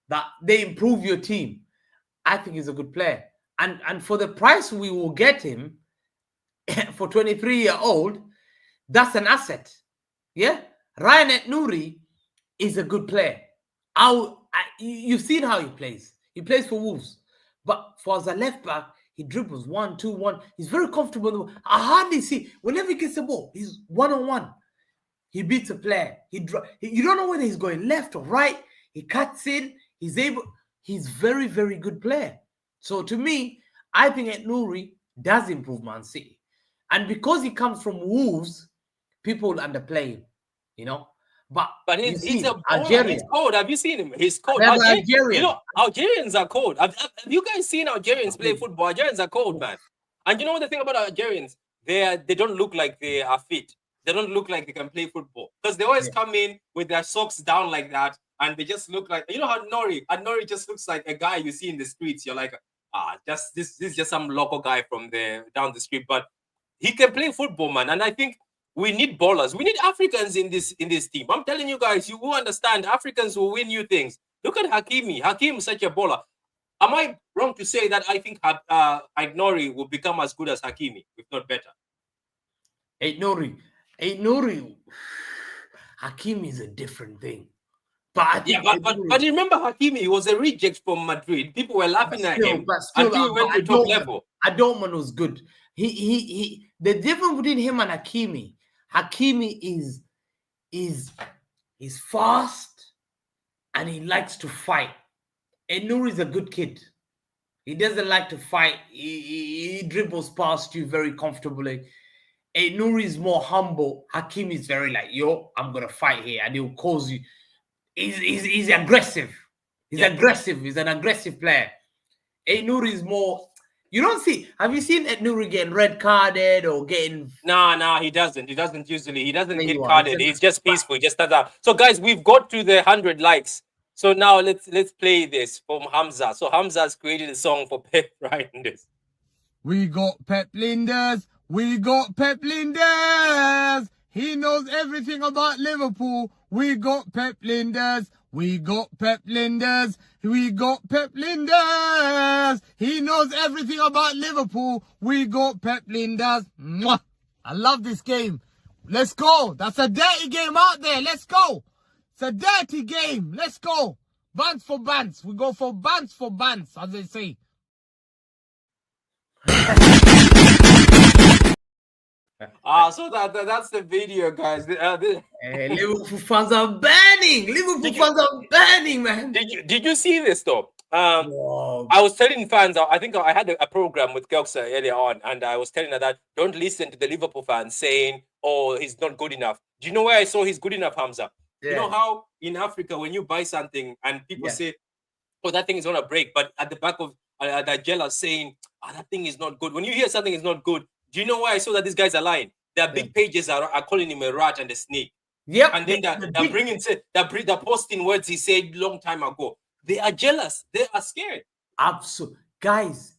that they improve your team. I think he's a good player. And for the price we will get him for 23-year-old, that's an asset. Yeah? Ryan Ait-Nouri is a good player. You've seen how he plays. He plays for Wolves. But for as a left back, he dribbles 1, 2, 1. He's very comfortable. I hardly see, whenever he gets the ball, he's one-on-one. He beats a player. You don't know whether he's going left or right. He cuts in. He's very, very good player. So to me, I think Ait-Nouri does improve Man City. And because he comes from Wolves, people underplay him, you know. But he's Algerian. He's cold. Have you seen him? He's cold. Algerian. You know, Algerians are cold. Have you guys seen Algerians play football? Algerians are cold, man. And you know the thing about Algerians? They don't look like they are fit. They don't look like they can play football because they always come in with their socks down like that, and they just look like, you know how Nori just looks like a guy you see in the streets. You're like, this is just some local guy from down the street, but he can play football, man. And I think we need ballers. We need Africans in this team. I'm telling you guys, you will understand. Africans will win you things. Look at Hakimi. Hakimi is such a baller. Am I wrong to say that I think Ait-Nouri will become as good as Hakimi, if not better? Ait-Nouri, Hakimi is a different thing. But remember Hakimi, he was a reject from Madrid. People were laughing at him until he went to top level. Adorman was good. The difference between him and Hakimi is fast and he likes to fight. Ait-Nouri is a good kid. He doesn't like to fight. He dribbles past you very comfortably. Ait-Nouri is more humble. Hakimi is very like, yo, I'm gonna fight here, and he'll cause you. He's aggressive. He's aggressive. He's an aggressive player. Ait-Nouri is more. You don't see. Have you seen Ait-Nouri getting red carded or getting? No, he doesn't. He doesn't usually. He doesn't get carded. He's just peaceful. He just stands up. So guys, we've got to the 100 likes. So now let's play this from Hamza. So Hamza has created a song for Pep Lijnders. We got Pep Lijnders. We got Pep Lijnders. He knows everything about Liverpool. We got Pep Lijnders. We got Pep Lijnders. We got Pep Lijnders. He knows everything about Liverpool. We got Pep Lijnders. Mwah! I love this game. Let's go. That's a dirty game out there. Let's go. It's a dirty game. Let's go. Bands for bands. We go for bands, as they say. So that's the video, guys. Liverpool fans are burning. Liverpool fans are burning, man. Did you see this though? Wow. I was telling fans, I think I had a program with Kelsa earlier on, and I was telling her that don't listen to the Liverpool fans saying, "Oh, he's not good enough." Do you know where I saw he's good enough, Hamza? Yeah. You know how in Africa when you buy something and people say, "Oh, that thing is gonna break," but at the back of they're jealous saying, "Oh, that thing is not good." When you hear something is not good, do you know why I saw that these guys are lying? Their big pages are calling him a rat and a snake. Yep. And then they're posting words he said long time ago. They are jealous. They are scared. Absolutely, guys.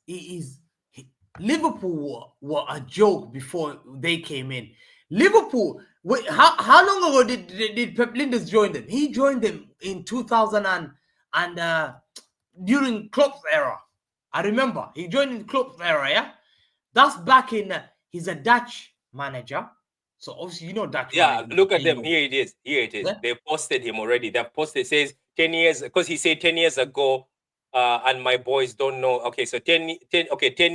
Liverpool were a joke before they came in. Liverpool. Wait, how long ago did Pep Lijnders join them? He joined them in 2000 and during Klopp's era. I remember he joined in Klopp's era. Yeah, that's back in. He's a Dutch manager, so obviously you know Dutch. Yeah, look at them. Here it is. Yeah? They posted him already. They've posted. It says 10 years because he said 10 years ago. And my boys don't know. Okay, so 10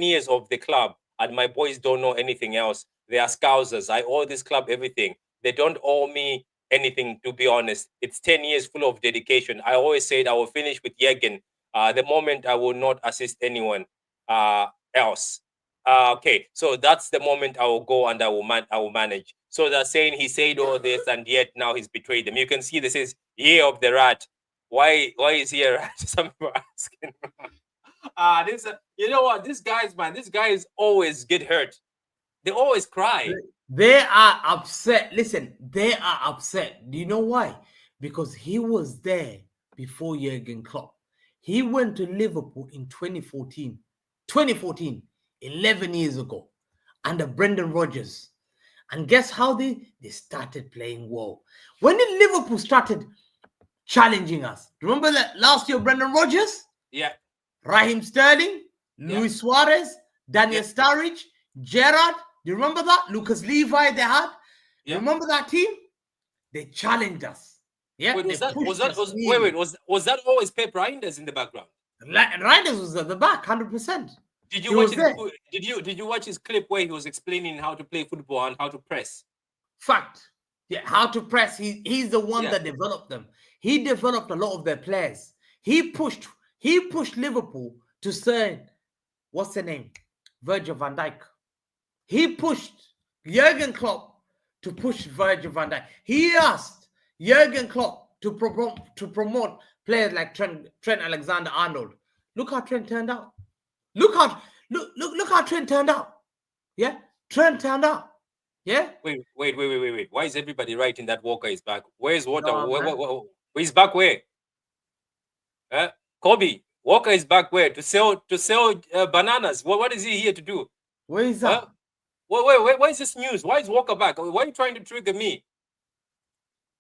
years of the club, and my boys don't know anything else. They are Scousers. I owe this club everything. They don't owe me anything, to be honest. It's 10 years full of dedication. I always said I will finish with Jürgen. The moment I will not assist anyone else. Okay, so that's the moment I will go and I will manage. So they're saying he said all this and yet now he's betrayed them. You can see this is Year of the Rat. Why is he a rat? Some people are asking. You know what? These guys always get hurt. They always cry. They are upset. Listen, they are upset. Do you know why? Because he was there before Jürgen Klopp. He went to Liverpool in 2014. 11 years ago, under Brendan Rodgers. And guess how they started playing well. When did Liverpool started challenging us? Remember that last year, Brendan Rodgers? Yeah. Raheem Sterling, Luis Suarez, Daniel Sturridge, Gerrard. Do you remember that? Lucas Levi they had. Yeah. Remember that team? They challenged us. Yeah. Wait, was that always Pep Lijnders in the background? Lijnders was at the back, 100%. Did you watch his clip where he was explaining how to play football and how to press? Fact. Yeah, how to press. He's the one that developed them. He developed a lot of their players. He pushed Liverpool to say, what's the name? Virgil van Dijk. He pushed Jürgen Klopp to push Virgil van Dijk. He asked Jürgen Klopp to promote players like Trent Alexander-Arnold. Look how Trent turned out. Look how Trent turned out. Yeah, Trent turned out. Yeah. Wait. Why is everybody writing that Walker is back? Where's Walker? He's back where? Kobe, Walker is back where? To sell bananas. What is he here to do? Where is that? Wait, why is this news? Why is Walker back? Why are you trying to trigger me?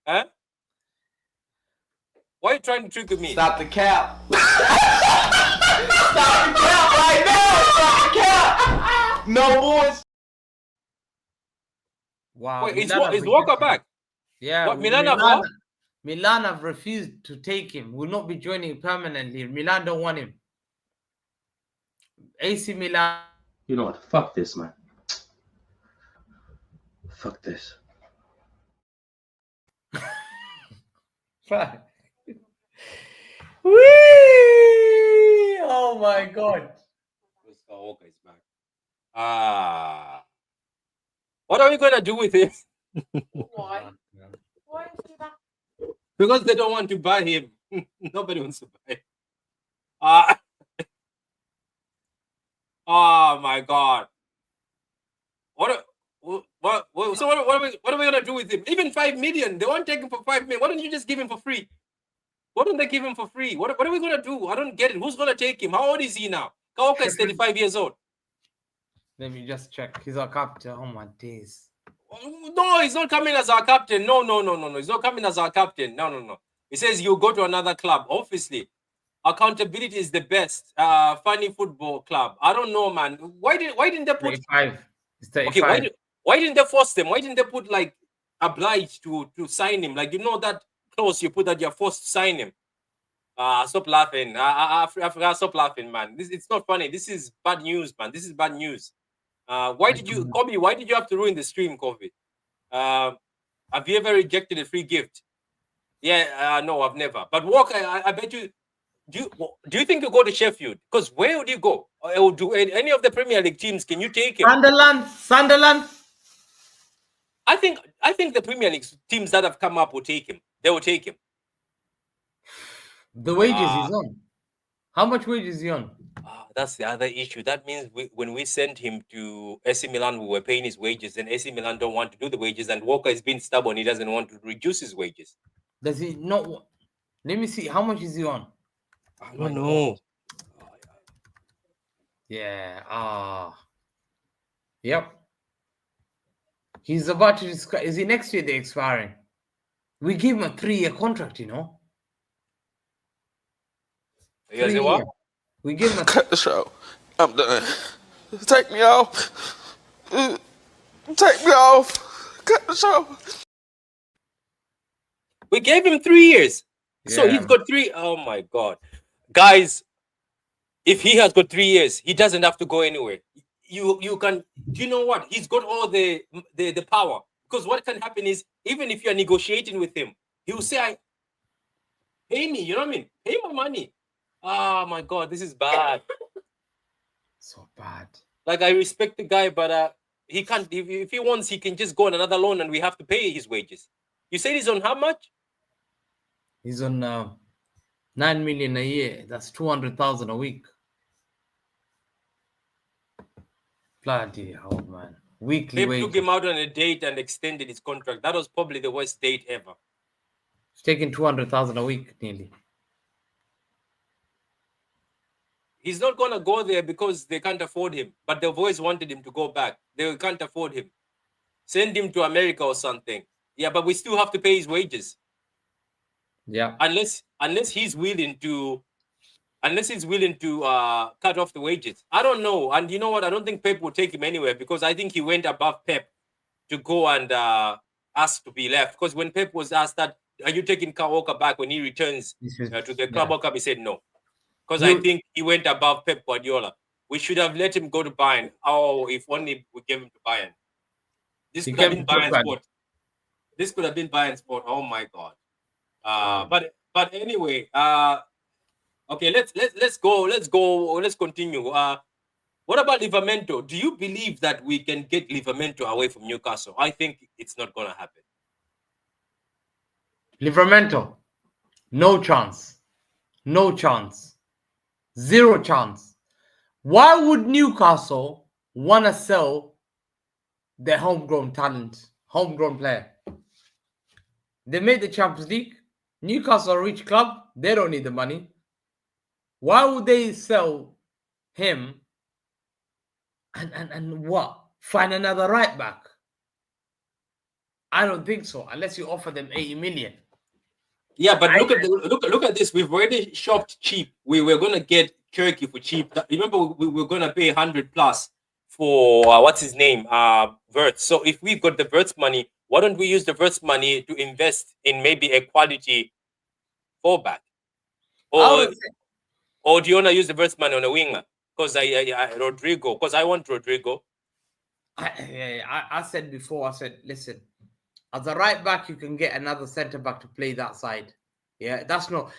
Why are you trying to trigger me? Stop the cap. Stop the cap right now. Stop the cap. No boys. Wow. Wait, is Walker back? Yeah. What, Milan have refused to take him. Will not be joining permanently. Milan don't want him. AC Milan. You know what? Fuck this, man. Fuck this. Whee! Oh my God. Walker is back. What are we gonna do with him? Why? Why is he back? Because they don't want to buy him. Nobody wants to buy him. Oh my God. What are we gonna do with him? Even 5 million. They won't take him for 5 million. Why don't you just give him for free? Why don't they give him for free? What are we gonna do? I don't get it. Who's gonna take him? How old is he now? Kaoka is 35 years old. Let me just check. He's our captain. Oh my days. No, he's not coming as our captain. No. He's not coming as our captain. No. He says you go to another club. Obviously, accountability is the best. Funny football club. I don't know, man. Why didn't they put 35? It's 35. Okay, why didn't they force them? Why didn't they put like obliged to sign him. Like, you know that clause you put that you're forced to sign him. Stop laughing. I forgot. Stop laughing, man. It's not funny. This is bad news, man. This is bad news. Why did you, Kobe? Why did you have to ruin the stream, Kobe? Have you ever rejected a free gift? Yeah, no, I've never. But Walker, I bet you. Do you think you go to Sheffield? Because where would you go? Or do any of the Premier League teams? Can you take him? Sunderland. I think the Premier League teams that have come up will take him. They will take him. The wages he's on. How much wages is he on? That's the other issue. That means when we sent him to AC Milan, we were paying his wages, and AC Milan don't want to do the wages, and Walker is being stubborn. He doesn't want to reduce his wages. Does he not? Let me see. How much is he on? I don't know. Yeah. Yep. He's about to. Is he next year? They're expiring. We gave him a 3-year contract. You know. You guys say what? We give him a Cut the show. I'm done. Take me off. Take me off. Cut the show. We gave him 3 years. So he's got 3. Oh my God. Guys, if he has got 3 years, he doesn't have to go anywhere. You can, do you know what? He's got all the power. Because what can happen is, even if you're negotiating with him, he will say, pay me, you know what I mean? Pay my money. Oh my God, this is bad. So bad. Like, I respect the guy, but he can't, if he wants, he can just go on another loan and we have to pay his wages. You said he's on how much? He's on 9 million a year. That's 200,000 a week. Bloody hell, man. Weekly Pep wages. took him out on a date and extended his contract. That was probably the worst date ever. He's taking 200,000 a week, nearly. He's not going to go there because they can't afford him. But the boys wanted him to go back. They can't afford him. Send him to America or something. Yeah, but we still have to pay his wages. Yeah. Unless he's willing to cut off the wages. I don't know. And you know what? I don't think Pep will take him anywhere, because I think he went above Pep to go and ask to be left. Because when Pep was asked that, are you taking Kyle Walker back when he returns to the Club World Cup, he said no. Because I think he went above Pep Guardiola. We should have let him go to Bayern. Oh, if only we gave him to Bayern. This could have been Bayern's sport. This could have been Bayern's sport. Oh my God. But anyway, okay, let's go. Let's continue. What about Livramento? Do you believe that we can get Livramento away from Newcastle? I think it's not gonna happen. Livramento, no chance. No chance. 0 chance. Why would Newcastle want to sell their homegrown talent, homegrown player? They made the Champions League. Newcastle, a rich club. They don't need the money. Why would they sell him and what? Find another right back? I don't think so, unless you offer them 80 million. Yeah, but look at this. We've already shopped cheap. We were gonna get Turkey for cheap. Remember, we were gonna pay 100 plus for what's his name, Wirtz. So if we've got the Wirtz money, why don't we use the Wirtz money to invest in maybe a quality fullback? Or do you wanna use the Wirtz money on a winger? Because Rodrigo. Because I want Rodrigo. I said before. I said, listen. As a right back, you can get another centre back to play that side. Yeah, that's no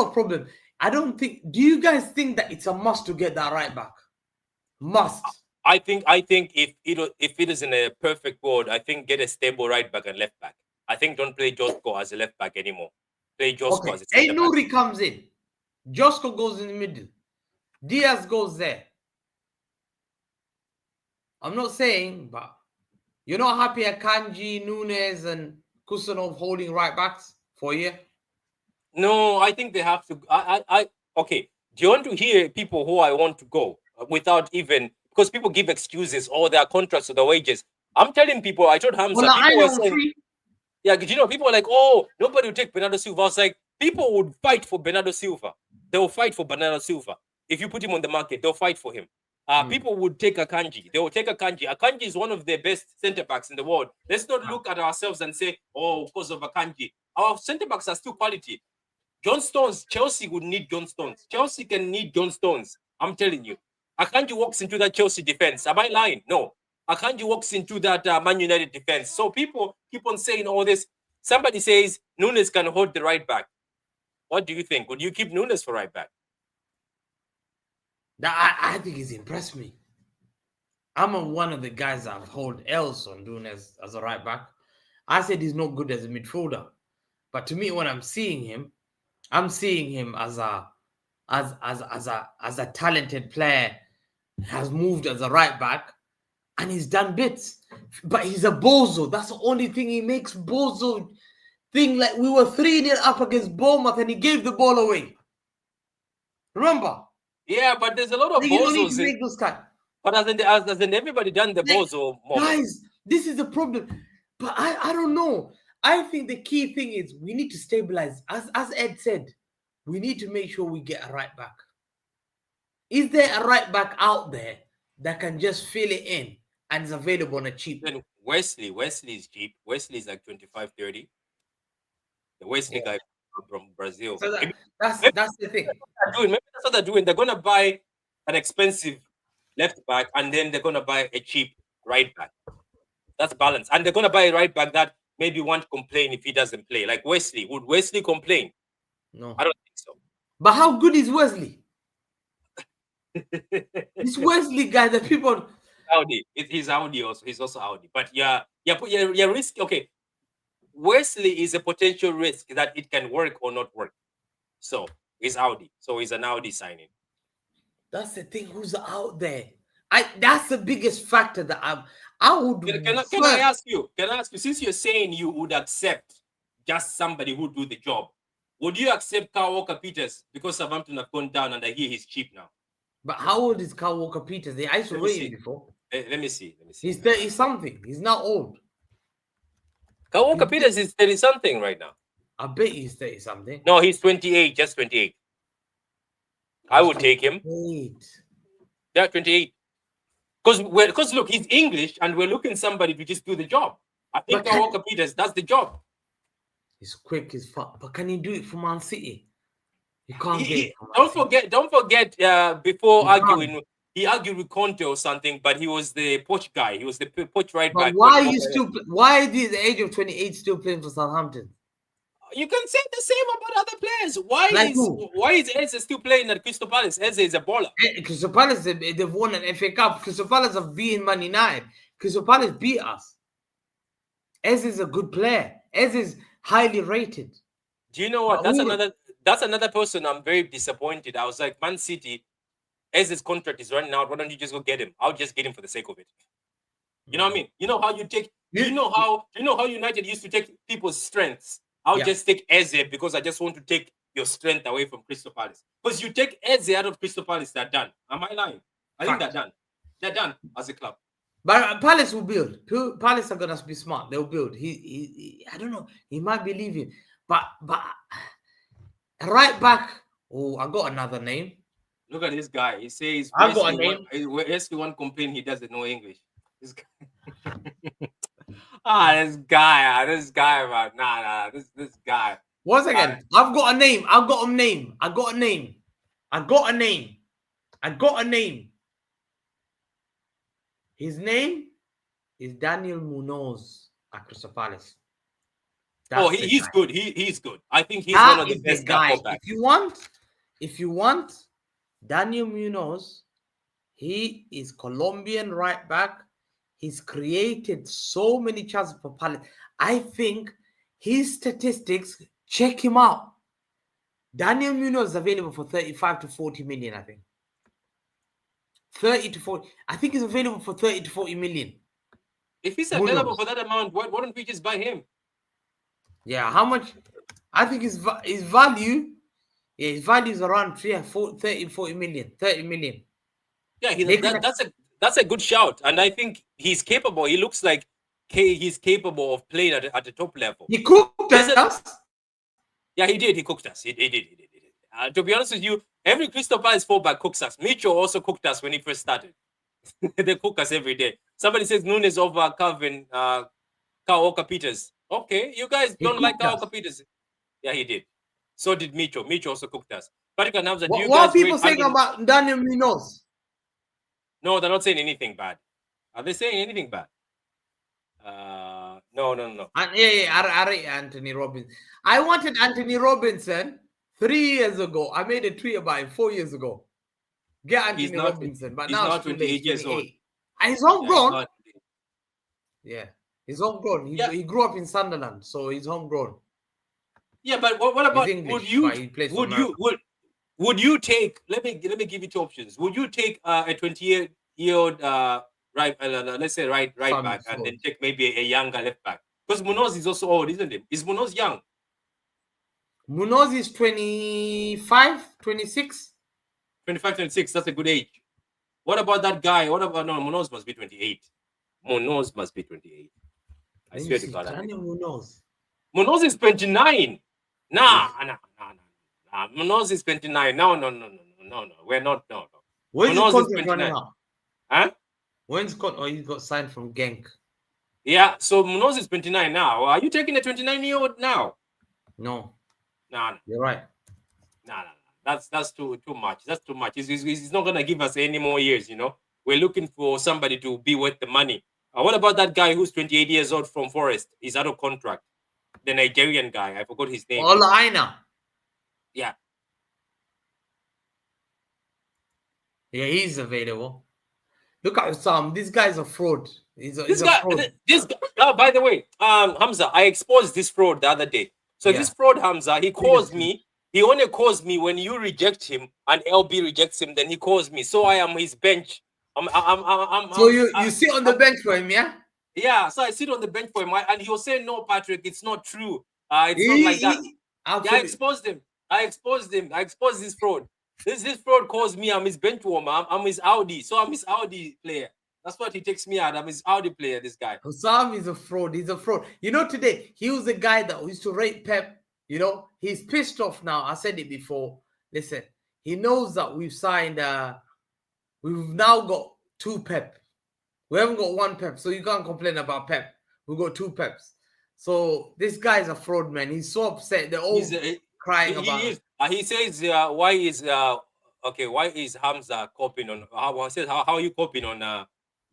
problem. I don't think. Do you guys think that it's a must to get that right back? Must. I think if it is in a perfect world, I think get a stable right back and left back. I think don't play Josko as a left back anymore. Play Josko as a centre back. Nouri comes in. Josko goes in the middle. Diaz goes there. I'm not saying, but. You're not happy at Kanji, Nunes, and Kusanov holding right backs for a year? No, I think they have to. Okay. Do you want to hear people who I want to go without even, because people give excuses or their contracts or the wages? I'm telling people. I told Hamza. Well, people were saying, yeah, you know, people are like, oh, nobody will take Bernardo Silva. I was like, people would fight for Bernardo Silva. They will fight for Bernardo Silva. If you put him on the market, they'll fight for him. people would take Akanji. They will take Akanji. Akanji is one of the best centre backs in the world. Let's not look at ourselves and say, oh, because of Akanji. Our centre backs are still quality. John Stones, Chelsea would need John Stones. Chelsea can need John Stones. I'm telling you. Akanji walks into that Chelsea defense. Am I lying? No. Akanji walks into that Man United defense. So people keep on saying all this. Somebody says Nunes can hold the right back. What do you think? Would you keep Nunes for right back? I think he's impressed me. I'm one of the guys that hold L's on doing as a right back. I said he's not good as a midfielder, but to me, when I'm seeing him as a talented player. Has moved as a right back, and he's done bits. But he's a bozo. That's the only thing he makes bozo thing. Like we were 3-0 up against Bournemouth, and he gave the ball away. Remember? Yeah, but there's a lot of bozos. Make those kind. But hasn't everybody done the bozo moment? Guys, this is the problem. But I don't know. I think the key thing is we need to stabilize. As Ed said, we need to make sure we get a right back. Is there a right back out there that can just fill it in and is available on a cheap? Then Wesley is cheap. Wesley is like 25-30. The Wesley guy from Brazil. So that's the thing. Maybe that's what they're doing. They're gonna buy an expensive left back and then they're gonna buy a cheap right back. That's balance. And they're gonna buy a right back that maybe won't complain if he doesn't play. Like Wesley. Would Wesley complain? No. I don't think so. But how good is Wesley? This Wesley guy that people Audi. He's Audi also. He's also Audi. But you're risk. Okay. Wesley is a potential risk that it can work or not work. So he's Audi. So he's an Audi signing. That's the thing. Who's out there? That's the biggest factor that I would. Can I ask you? Since you're saying you would accept just somebody who do the job, would you accept Kyle Walker-Peters because Southampton have gone down and I hear he's cheap now? But how old is Kyle Walker-Peters? I used to rate him before. Let me see. He's 30 something. He's not old. Kyle Walker-Peters is 30 something right now. I bet he's 30 something. No, he's 28, just 28. I would take him. 28. Yeah, 28. Because look, he's English and we're looking somebody to just do the job. I think Kyle Walker-Peters does the job. He's quick as fuck. But can he do it for Man City? You can't get it. Don't forget. Before arguing, he argued with Conte or something, but he was the poach guy. He was the poach right back. Why are you still? Why is he at the age of 28 still playing for Southampton? You can say the same about other players. Why is Eze still playing at Crystal Palace? Eze is a baller. Crystal Palace, they've won an FA Cup. Crystal Palace have beaten Man United. Crystal Palace beat us. Eze is a good player. Eze is highly rated. Do you know what? That's another person I'm very disappointed. I was like, Man City, Eze's contract is running out. Why don't you just go get him? I'll just get him for the sake of it. You know what I mean? You know how you take. You know how United used to take people's strengths. I'll just take Eze because I just want to take your strength away from Crystal Palace. Because you take Eze out of Crystal Palace, they're done. Am I lying? I think they're done. They're done as a club. But Palace will build. Palace are gonna be smart. They'll build. He I don't know. He might be leaving. But right back. Oh, I got another name. Look at this guy. He says I got a name. Wesley won't complain he doesn't know English. This guy. This guy, man. Nah, this guy. Once again, I've got a name. I got a name. His name is Daniel Munoz at Crystal Palace. He's good. He's good. I think he's one of the best guys. If you want Daniel Munoz, he is Colombian right back. He's created so many chances for Palace. I think his statistics, check him out. Daniel Munoz is available for 35 to 40 million, I think. 30 to 40. I think he's available for 30 to 40 million. If he's available for that amount, why don't we just buy him? Yeah, how much? I think his value is around 30, 40 million, 30 million. Yeah, that's a good shout. And I think he's capable. He looks like he's capable of playing at the top level. He cooked us. Yeah, he did. He cooked us. He did. To be honest with you, Every Crystal Palace fullback cooks us. Mitchell also cooked us when he first started. They cook us every day. Somebody says Nunes over Calvin, Kyle Walker-Peters. Okay, you guys He don't like cooked Kyle us. Walker-Peters. Yeah, he did. So did Mitchell. Mitchell also cooked us. Patrick and Hamza, do you What are guys people rate saying Anthony? about Daniel Munoz? No, they're not saying anything bad. Are they saying anything bad? No. And I rate Anthony Robinson. I wanted Anthony Robinson 3 years ago. I made a tweet about him 4 years ago. Get He's Anthony not. Robinson, but He's now not it's too late. 28 He's years old. 28. And he's Yeah, he's homegrown. not. Yeah, he's homegrown. Yeah. He grew up in Sunderland, so he's homegrown. Yeah, but what about He's English, would you but he plays for America. would you take? Let me give you two options. Would you take a 28-year-old right? Let's say right Sam back, and Ford. then take maybe a younger left back? Because Munoz is also old, isn't it? Is Munoz young? Munoz is 25, 26. 25, 26. That's a good age. What about that guy? What about no? Munoz must be 28. Munoz must be 28. I Let me swear to see, God. Daniel Munoz. Munoz is 29. Nah. Munoz is 29. No. We're not. No. When's his Munoz is contract running 29. out? Huh? When's he got signed from Genk? Yeah. So Munoz is 29 now. Are you taking a 29-year-old now? No, Nah. you're right. Nah. That's too much. That's too much. He's not gonna give us any more years. You know, we're looking for somebody to be worth the money. What about that guy who's 28 years old from Forest? He's out of contract. The Nigerian guy. I forgot his name. Ola Aina. Yeah. Yeah, he's available. Look at Sam. This guy's a fraud. He's a This guy. Oh, by the way, Hamza, I exposed this fraud the other day. So Yeah. this fraud, Hamza, he calls me. He only calls me when you reject him and LB rejects him. Then he calls me. So I am his bench. So you sit on the bench for him, yeah? Yeah. So I sit on the bench for him, and he'll say, "No, Patrick, it's not true. It's not like that." Yeah, I exposed him. I exposed this fraud. This fraud calls me. I'm his bench warmer. I'm his Audi. So I'm his Audi player. That's what he takes me out. I'm his Audi player. This guy. Sam is a fraud. He's a fraud. You know, today he was the guy that used to rate Pep. You know, he's pissed off now. I said it before. Listen, he knows that we've signed. We've now got 2 Pep. We haven't got 1 Pep, so you can't complain about Pep. We've got 2 Peps. So this guy's a fraud, man. He's so upset. They're all crying about it. He says, why is Hamza copying on? How are you copying on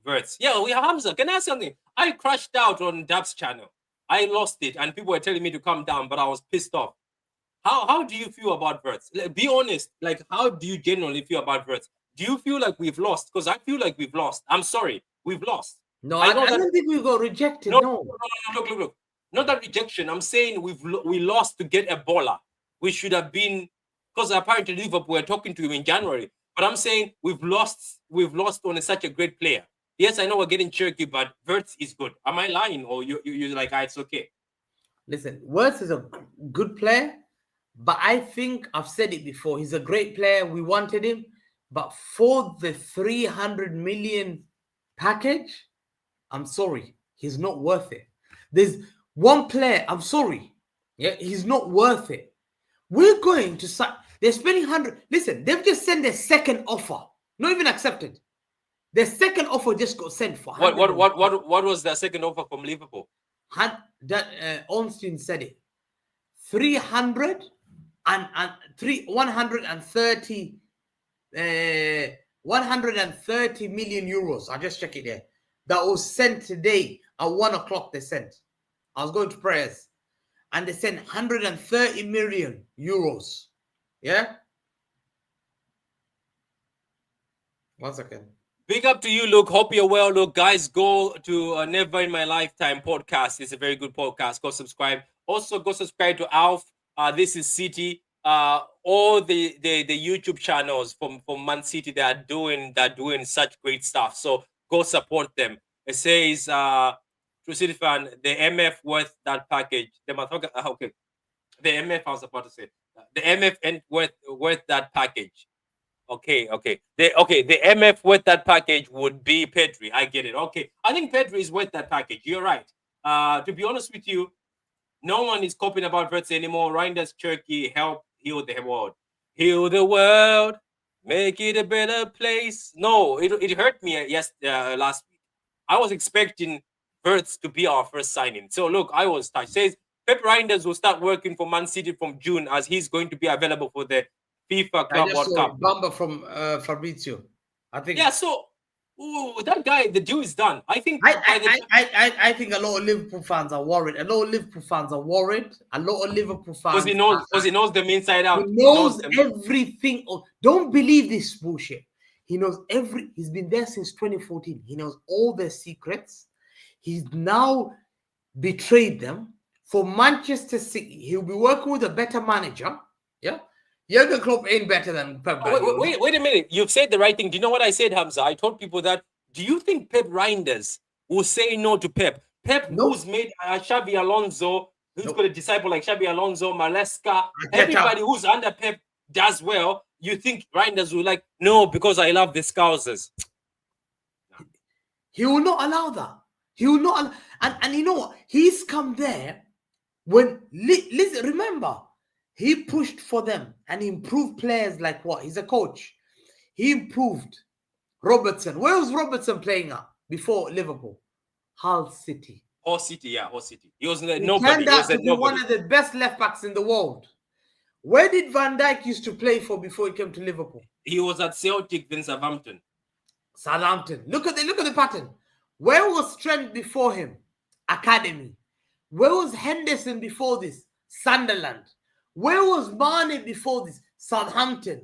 Verts? Yeah, Hamza. Can I ask something? I crashed out on Dab's channel. I lost it, and people were telling me to calm down, but I was pissed off. How do you feel about Verts? Be honest. Like, how do you genuinely feel about Verts? Do you feel like we've lost? Because I feel like we've lost. I'm sorry, we've lost. No, I don't think we got rejected. No. Look. Not that rejection. I'm saying we lost to get a baller. We should have been, because apparently Liverpool were talking to him in January. But I'm saying we've lost on such a great player. Yes, I know we're getting jerky, but Verts is good. Am I lying, or you're like, it's okay? Listen, Verts is a good player, but I think I've said it before. He's a great player. We wanted him, but for the 300 million package, I'm sorry, he's not worth it. There's one player. I'm sorry, yeah, he's not worth it. We're going to sign. They're spending 100. Listen, they've just sent their second offer, not even accepted. The second offer just got sent for. What was the second offer from Liverpool? Ornstein said it. 130 million euros. I just check it there. That was sent today at 1 o'clock. They sent. I was going to prayers, and they sent 130 million euros. Yeah. 1 second. Big up to you, Luke. Hope you're well. Look, guys, go to Never in My Lifetime podcast. It's a very good podcast. Go subscribe. Also, go subscribe to Alf. This is City. All the YouTube channels from Man City that are doing such great stuff. So go support them. It says to City fan, the MF worth that package. The MF I was about to say. The MF worth that package. Okay. The MF worth that package would be Pedri. I get it. Okay. I think Pedri is worth that package. You're right. To be honest with you, no one is copying about Verts anymore. Lijnders Cherky helped heal the world. Heal the world, make it a better place. No, it hurt me last week. I was expecting Wirtz to be our first signing. So look, I was touched. Says Pep Lijnders will start working for Man City from June as he's going to be available for the FIFA Club World Cup. Bamba from Fabrizio. I think. Yeah, so that guy, the deal is done. I think I think a lot of Liverpool fans are worried. A lot of Liverpool fans are worried. A lot of Liverpool fans because he knows them inside out. He knows everything. Don't believe this bullshit. He knows he's been there since 2014. He knows all their secrets. He's now betrayed them. For Manchester City, he'll be working with a better manager. Yeah. Jurgen Klopp ain't better than Pep. Wait a minute. You've said the right thing. Do you know what I said, Hamza? I told people that. Do you think Pep Lijnders will say no to Pep? Pep, who's made Xabi Alonso, who's got a disciple like Xabi Alonso, Maresca, everybody who's under Pep does well. You think Lijnders will no, because I love the Scousers. He will not allow that. He will not allow, and you know what? He's come there when listen, remember, he pushed for them and improved players like what? He's a coach. He improved Robertson. Where was Robertson playing at before Liverpool? Hull City. Hull City. He was nobody. Turned out to be one of the best left backs in the world. Where did Van Dijk used to play for before he came to Liverpool? He was at Celtic, then Southampton. Look at the pattern. Where was Trent before him? Academy. Where was Henderson before this? Sunderland. Where was Mane before this? Southampton.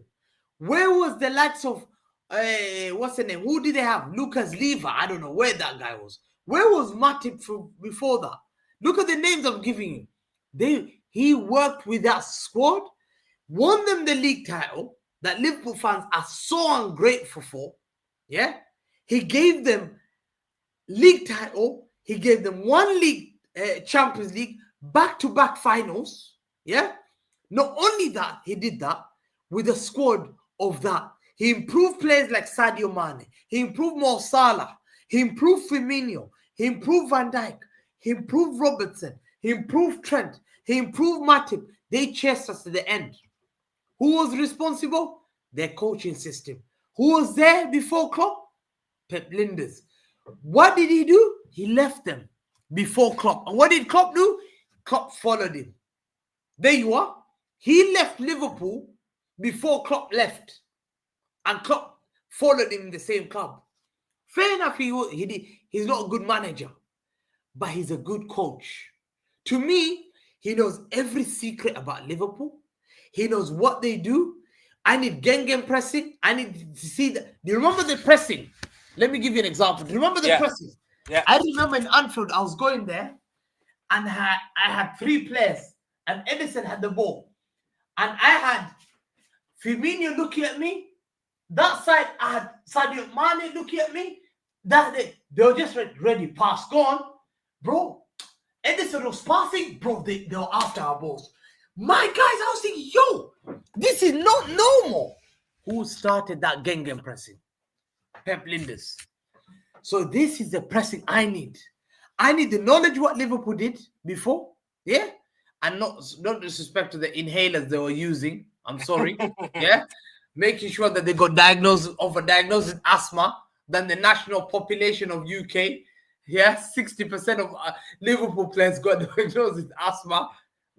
Where was the likes of what's the name? Who did they have? Lucas Leiva. I don't know where that guy was. Where was Matip before that? Look at the names I'm giving you. He worked with that squad, won them the league title that Liverpool fans are so ungrateful for. Yeah, he gave them league title. He gave them one league, Champions League, back-to-back finals. Yeah, not only that, he did that with a squad of that. He improved players like Sadio Mane. He improved Mo Salah. He improved Firmino. He improved Van Dijk. He improved Robertson. He improved Trent. He improved Matip. They chased us to the end. Who was responsible? Their coaching system. Who was there before Klopp? Pep Lijnders. What did he do? He left them before Klopp. And what did Klopp do? Klopp followed him. There you are. He left Liverpool before Klopp left. And Klopp followed him in the same club. Fair enough, he's not a good manager, but he's a good coach. To me, he knows every secret about Liverpool. He knows what they do. I need gang pressing. I need to see that. Do you remember the pressing? Let me give you an example. Do you remember the pressing? Yeah. I remember in Anfield, I was going there and I had three players and Edison had the ball. And I had Firmino looking at me. That side, I had Sadio Mane looking at me. They were just ready. Pass, go on. Bro, Edison was passing. Bro, they were after our balls. My guys, I was thinking, yo, this is not normal. Who started that gang pressing? Pep Lijnders. So this is the pressing I need. I need the knowledge what Liverpool did before. Yeah? And not disrespect to the inhalers they were using. I'm sorry. Yeah? Making sure that they got overdiagnosed with asthma than the national population of UK. Yeah, 60% of Liverpool players got diagnosed with asthma.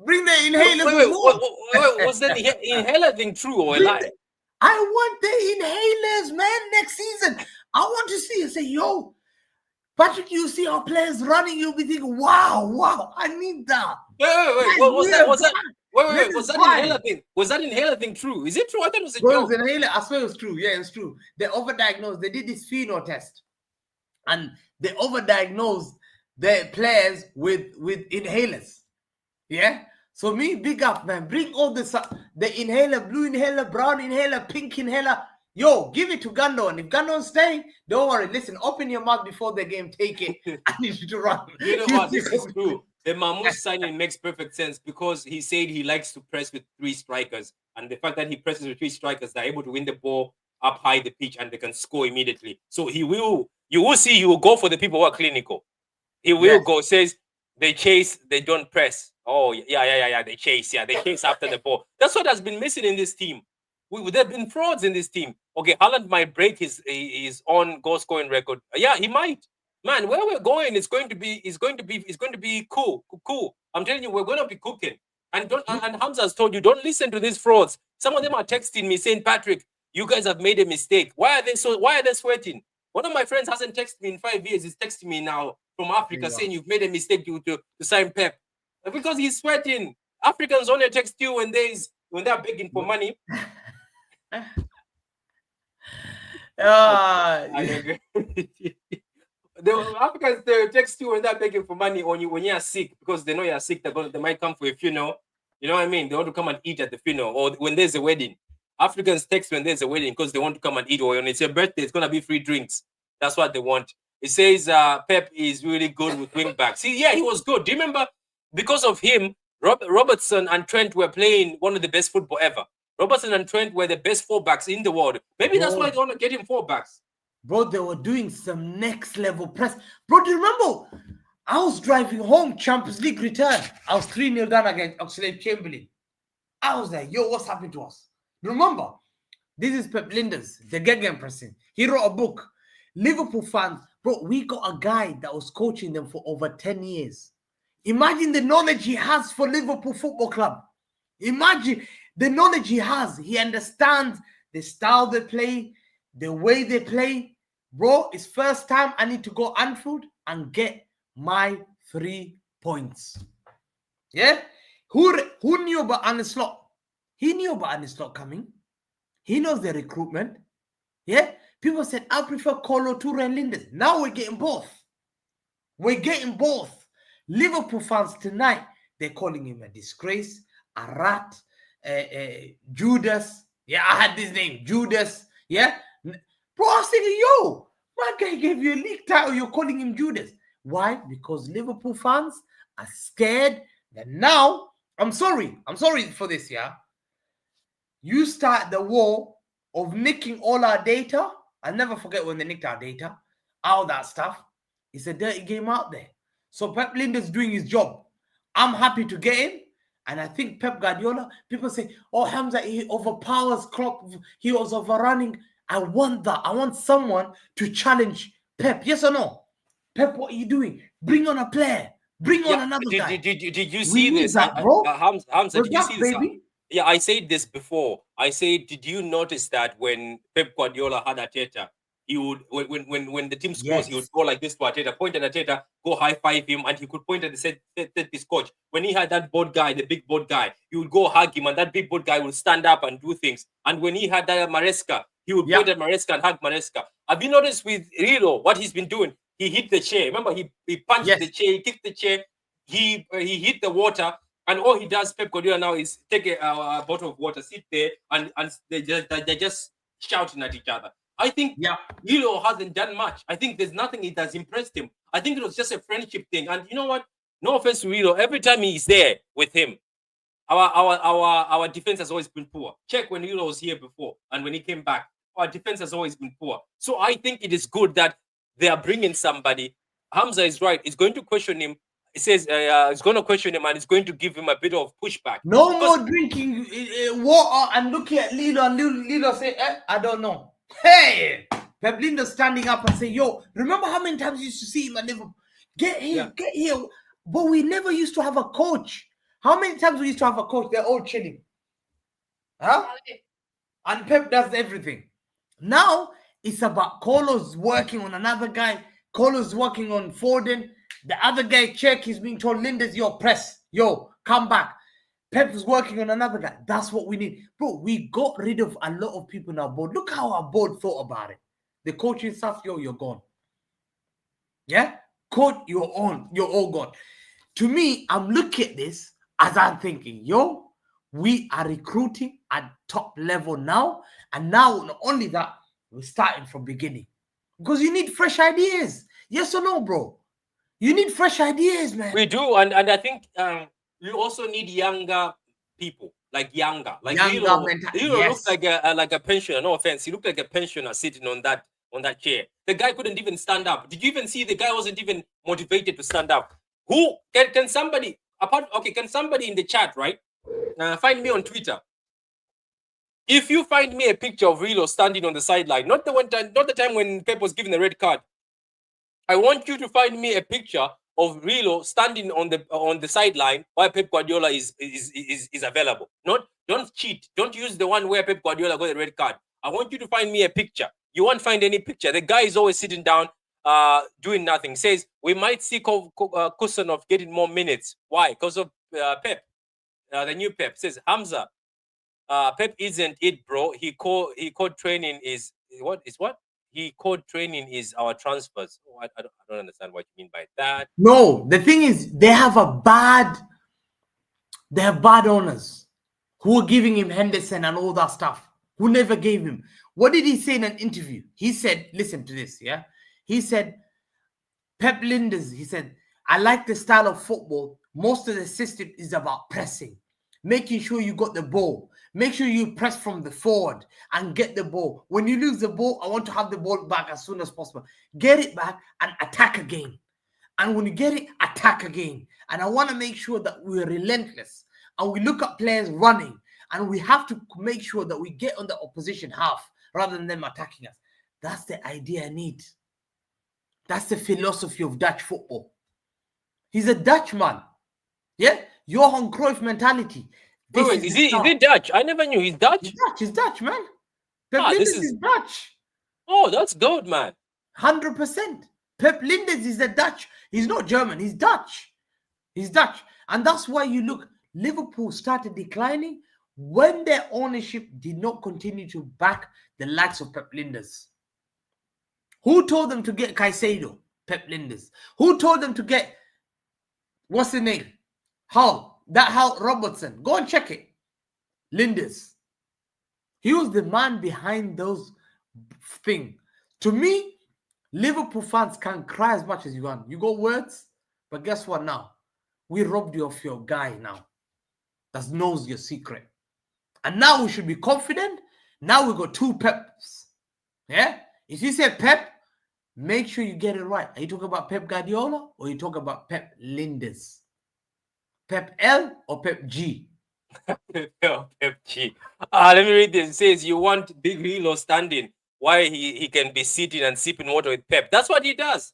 Bring the inhalers. Wait, was that inhaler thing true or a lie? I want the inhalers, man, next season. I want to see and say, yo, Patrick, you see our players running, you'll be thinking, wow, I need that. Wait, what was that? Was that inhaler thing? Was that inhaler thing true? Is it true? I thought it was a joke. Inhaler, I swear it was true. Yeah, it's true. They overdiagnosed. They did this pheno test, and they overdiagnosed their players with inhalers. Yeah. So me, big up, man. Bring all the inhaler, blue inhaler, brown inhaler, pink inhaler. Yo, give it to Gundogan. If Gundogan's staying, don't worry. Listen, open your mouth before the game. Take it. I need you to run. You know what? This is true. The Mahmoud signing makes perfect sense because he said he likes to press with three strikers. And the fact that he presses with three strikers, they're able to win the ball up high the pitch and they can score immediately. So you will see he will go for the people who are clinical. He will go, says they chase, they don't press. Oh, yeah, they chase. Yeah, they chase after the ball. That's what has been missing in this team. Would there have been frauds in this team? Okay, Haaland might break his own goal scoring record. Yeah, he might. Man, where we're going is going to be cool. I'm telling you, we're going to be cooking. And Hamza has told you, don't listen to these frauds. Some of them are texting me saying, Patrick, you guys have made a mistake. Why are they sweating? One of my friends hasn't texted me in 5 years. He's texting me now from Africa saying you've made a mistake to sign Pep. Because he's sweating. Africans only text you when they're begging for money. I agree. The Africans, they text you when they're begging for money when you're sick, because they know you're sick. They might come for a funeral. You know what I mean? They want to come and eat at the funeral, or when there's a wedding. Africans text when there's a wedding because they want to come and eat, or when it's your birthday, it's gonna be free drinks. That's what they want. It says Pep is really good with wing backs. See, yeah, he was good. Do you remember? Because of him, Robertson and Trent were playing one of the best football ever. Robertson and Trent were the best fullbacks in the world. Maybe that's why they want to get him fullbacks. Bro, they were doing some next level press. Bro, do you remember? I was driving home, Champions League return. I was 3-0 down against Oxlade-Chamberlain. I was like, yo, what's happened to us? Remember, this is Pep Lijnders, the Gegenpressing. He wrote a book. Liverpool fans, bro, we got a guy that was coaching them for over 10 years. Imagine the knowledge he has for Liverpool Football Club. Imagine the knowledge he has. He understands the style they play, the way they play. Bro, it's first time I need to go Anfield and get my 3 points. Yeah? Who knew about Arne Slot? He knew about Arne Slot coming. He knows the recruitment. Yeah? People said, I prefer Kolo Toure and Lijnders. Now we're getting both. We're getting both. Liverpool fans tonight, they're calling him a disgrace, a rat, Judas. Yeah, I had this name, Judas. Yeah? Bro, I was thinking, yo, my guy gave you a league title. You're calling him Judas. Why? Because Liverpool fans are scared that now, I'm sorry for this, yeah? You start the war of nicking all our data. I'll never forget when they nicked our data. All that stuff. It's a dirty game out there. So Pep Lijnders doing his job. I'm happy to get him. And I think Pep Guardiola, people say, oh, Hamza, he overpowers Klopp. He was overrunning. I want that. I want someone to challenge Pep. Yes or no? Pep, what are you doing? Bring on a player. Bring on another guy. Did you see this? Hamza, did you see this? Baby? Yeah, I said this before. I said, did you notice that when Pep Guardiola had Arteta, he would, when the team scores, he would go like this to Arteta, point at Arteta, go high-five him, and he could point at the set piece coach. When he had that board guy, the big board guy, he would go hug him, and that big board guy would stand up and do things. And when he had that Maresca, he would point at Maresca and hug Maresca. Have you noticed with Rilo what he's been doing? He hit the chair. Remember, he punched the chair, he kicked the chair, he hit the water. And all he does, Pep Guardiola now, is take a bottle of water, sit there, and they're just shouting at each other. I think Lilo hasn't done much. I think there's nothing that has impressed him. I think it was just a friendship thing. And you know what? No offense to Lilo, every time he's there with him, our defense has always been poor. Check when Lilo was here before, and when he came back, our defense has always been poor. So I think it is good that they are bringing somebody. Hamza is right. He's going to question him. It says it's going to question him and it's going to give him a bit of pushback. No more drinking water and looking at Lilo and Lilo say, I don't know. Hey! Pep Lijnders standing up and say, yo, remember how many times you used to see him at Liverpool? Get here, get here. But we never used to have a coach. How many times we used to have a coach? They're all chilling. Huh? And Pep does everything. Now, it's about Kolo's working on another guy. Kolo's working on Foden. The other guy, check, he's being told, Lijnders, yo, press. Yo, come back. Pep is working on another guy. That's what we need. Bro, we got rid of a lot of people in our board. Look how our board thought about it. The coaching staff, yo, you're gone. Yeah? Coach, you're on. You're all gone. To me, I'm looking at this as I'm thinking, yo, we are recruiting at top level now. And now, not only that, we're starting from beginning. Because you need fresh ideas. Yes or no, bro? You need fresh ideas, man. We do, and I think you also need younger people, like younger Lilo looks like a pensioner. No offense, he looked like a pensioner sitting on that chair. The guy couldn't even stand up. Did you even see the guy wasn't even motivated to stand up? Who can somebody in the chat, right? Find me on Twitter. If you find me a picture of Rilo standing on the sideline, not the time when Pep was given the red card, I want you to find me a picture of Rilo standing on the sideline while Pep Guardiola is available. Don't cheat. Don't use the one where Pep Guardiola got the red card. I want you to find me a picture. You won't find any picture. The guy is always sitting down, doing nothing. Says we might see Kusanov getting more minutes. Why? Because of Pep. The new Pep says Hamza. Pep isn't it, bro. He called training is what? He called training is our transfers. Oh, I don't understand what you mean by that. No, the thing is, they have bad owners who are giving him Henderson and all that stuff, who never gave him. What did he say in an interview? He said, listen to this, yeah? He said, Pep Lijnders, he said, I like the style of football. Most of the system is about pressing, making sure you got the ball. Make sure you press from the forward and get the ball. When you lose the ball, I want to have the ball back as soon as possible. Get it back and attack again. And when you get it, attack again. And I want to make sure that we're relentless and we look at players running, and we have to make sure that we get on the opposition half rather than them attacking us. That's the idea I need. That's the philosophy of Dutch football. He's a Dutchman. Yeah? Johan Cruyff mentality. Wait, is he Dutch? I never knew. He's Dutch? He's Dutch, man. Pep Lijnders is Dutch. Oh, that's good, man. 100%. Pep Lijnders is a Dutch. He's not German. He's Dutch. He's Dutch. And that's why you look, Liverpool started declining when their ownership did not continue to back the likes of Pep Lijnders. Who told them to get Caicedo? Pep Lijnders. Who told them to get, what's the name? Hal Robertson. Go and check it. Lijnders. He was the man behind those things. To me, Liverpool fans can cry as much as you want. You got words, but guess what now? We robbed you of your guy now that knows your secret. And now we should be confident. Now we got two Peps. Yeah? If you say Pep, make sure you get it right. Are you talking about Pep Guardiola or are you talking about Pep Lijnders? Pep L or Pep G? Pep G. Let me read this. It says you want Big Rilo standing while he can be sitting and sipping water with Pep. That's what he does.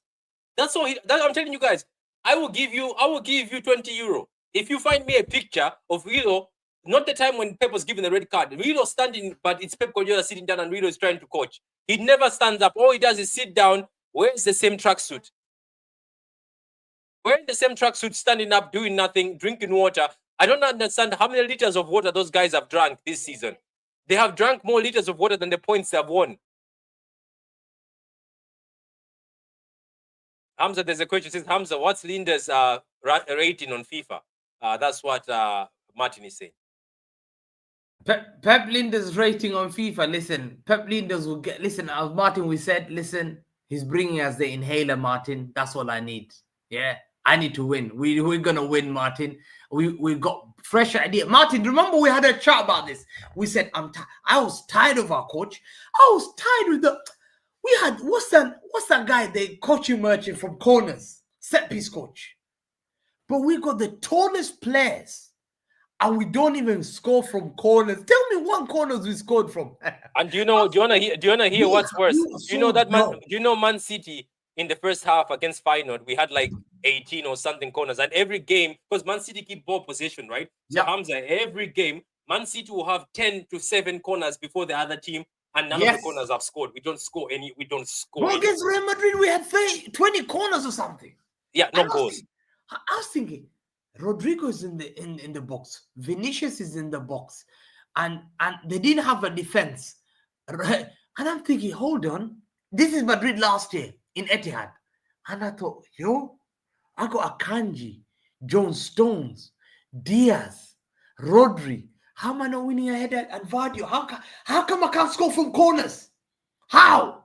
That's all I'm telling you guys. I will give you 20 euro. If you find me a picture of Rilo, not the time when Pep was given the red card. Rilo standing, but it's Pep Guardiola sitting down and Rilo is trying to coach. He never stands up. All he does is sit down, wears the same tracksuit. Wearing the same tracksuit, standing up, doing nothing, drinking water. I don't understand how many liters of water those guys have drank this season. They have drank more liters of water than the points they have won. Hamza, there's a question. It says, Hamza, what's Lijnders' rating on FIFA? That's what Martin is saying. Pep Lijnders' rating on FIFA. Listen, Pep Lijnders will get. Listen, as Martin, we said, listen, he's bringing us the inhaler, Martin. That's all I need. Yeah, I need to win. We're gonna win, Martin. We got fresh idea. Martin, remember we had a chat about this. We said I was tired of our coach. I was tired with we had what's that guy, the coaching merchant from corners, set piece coach. But we got the tallest players, and we don't even score from corners. Tell me one corners we scored from. And do you wanna hear what's worse? Do you know Man City in the first half against Feyenoord, we had like 18 or something corners, and every game, because Man City keep ball possession, right? So Hamza, every game, Man City will have 10 to 7 corners before the other team, and none of the corners have scored. We don't score any. Well, against Real Madrid, we had 20 corners or something. Yeah, no goals. I was thinking, Rodrigo is in the box, Vinicius is in the box, and they didn't have a defense, right? And I'm thinking, hold on, this is Madrid last year in Etihad, and I thought, I got Akanji, John Stones, Diaz, Rodri. How am I not winning ahead and Vardio? How come I can't score from corners? How?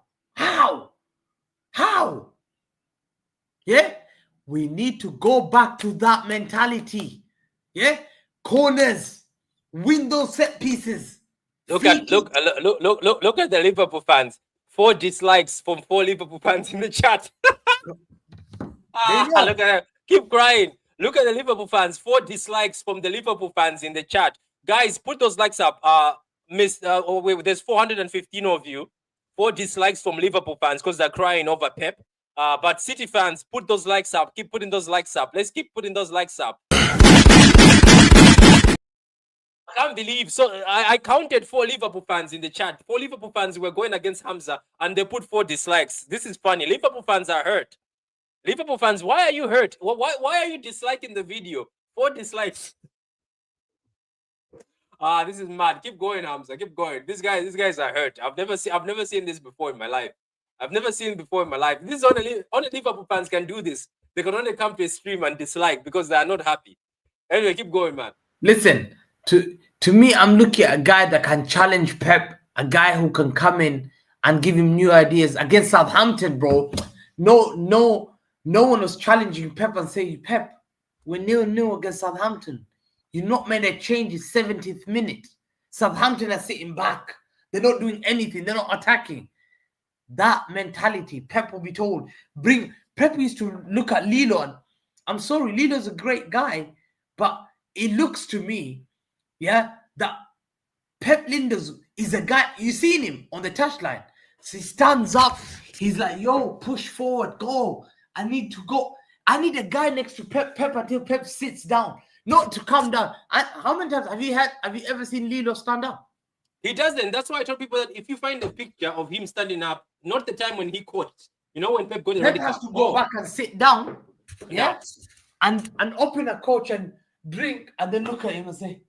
Yeah, we need to go back to that mentality. Yeah, corners, win those set pieces. Look at the Liverpool fans. 4 dislikes from 4 Liverpool fans in the chat. Look at them. Keep crying. Look at the Liverpool fans. 4 dislikes from the Liverpool fans in the chat. Guys, put those likes up. there's 415 of you. 4 dislikes from Liverpool fans because they're crying over Pep. But City fans, put those likes up. Keep putting those likes up. Let's keep putting those likes up. I can't believe. So I counted 4 Liverpool fans in the chat. 4 Liverpool fans were going against Hamza, and they put 4 dislikes. This is funny. Liverpool fans are hurt. Liverpool fans, why are you hurt? Why are you disliking the video? 4 dislikes. This is mad. Keep going, Hamza. Keep going. These guys are hurt. I've never seen this before in my life. I've never seen it before in my life. This is only Liverpool fans can do this. They can only come to a stream and dislike because they are not happy. Anyway, keep going, man. Listen, to me, I'm looking at a guy that can challenge Pep, a guy who can come in and give him new ideas against Southampton, bro. No one was challenging Pep and saying, Pep, we're 0-0 against Southampton. You're not made a change in 70th minute. Southampton are sitting back. They're not doing anything. They're not attacking. That mentality, Pep will be told. Pep used to look at Lilo, and I'm sorry, Lilo's a great guy, but it looks to me, yeah, that Pep Lijnders is a guy, you seen him on the touchline. So he stands up. He's like, yo, push forward, go. I need to go. I need a guy next to Pep until Pep sits down. Not to come down. How many times have you ever seen Lilo stand up? He doesn't. That's why I told people that if you find a picture of him standing up, not the time when he caught, you know, when Pep got Pep has to go back and sit down, yeah, and open a coach and drink, and then look at him and say,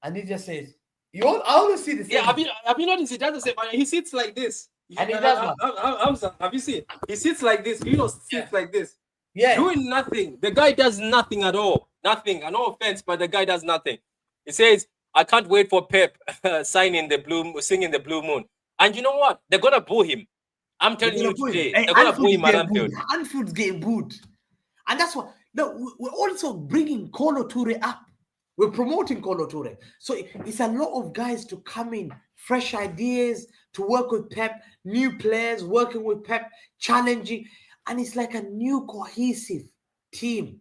and he just says, I always see the same. Yeah, have you noticed he does the same? He sits like this. And he does Hamza, have you seen? He sits like this. Lilo sits like this. Yeah. Doing nothing. The guy does nothing at all. Nothing. No offense, but the guy does nothing. He says, I can't wait for Pep singing the Blue Moon. And you know what? They're going to boo him. I'm telling you today. They're going to boo him at Anfield. Anfield's getting booed. And that's what. No, we're also bringing Kolo Toure up. We're promoting Kolo Toure. So it's a lot of guys to come in, fresh ideas, to work with Pep, new players working with Pep, challenging. And it's like a new cohesive team.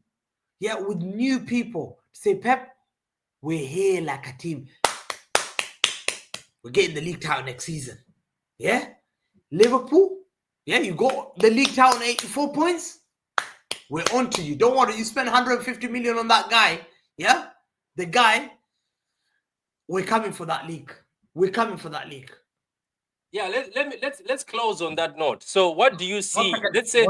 Yeah, with new people. Say, Pep, we're here like a team. We're getting the league title next season. Yeah? Liverpool, yeah, you got the league title on 84 points. We're on to you. Don't worry, you spend 150 million on that guy. Yeah? The guy, we're coming for that league. We're coming for that league. Yeah, let's close on that note. So what do you see? Let's say,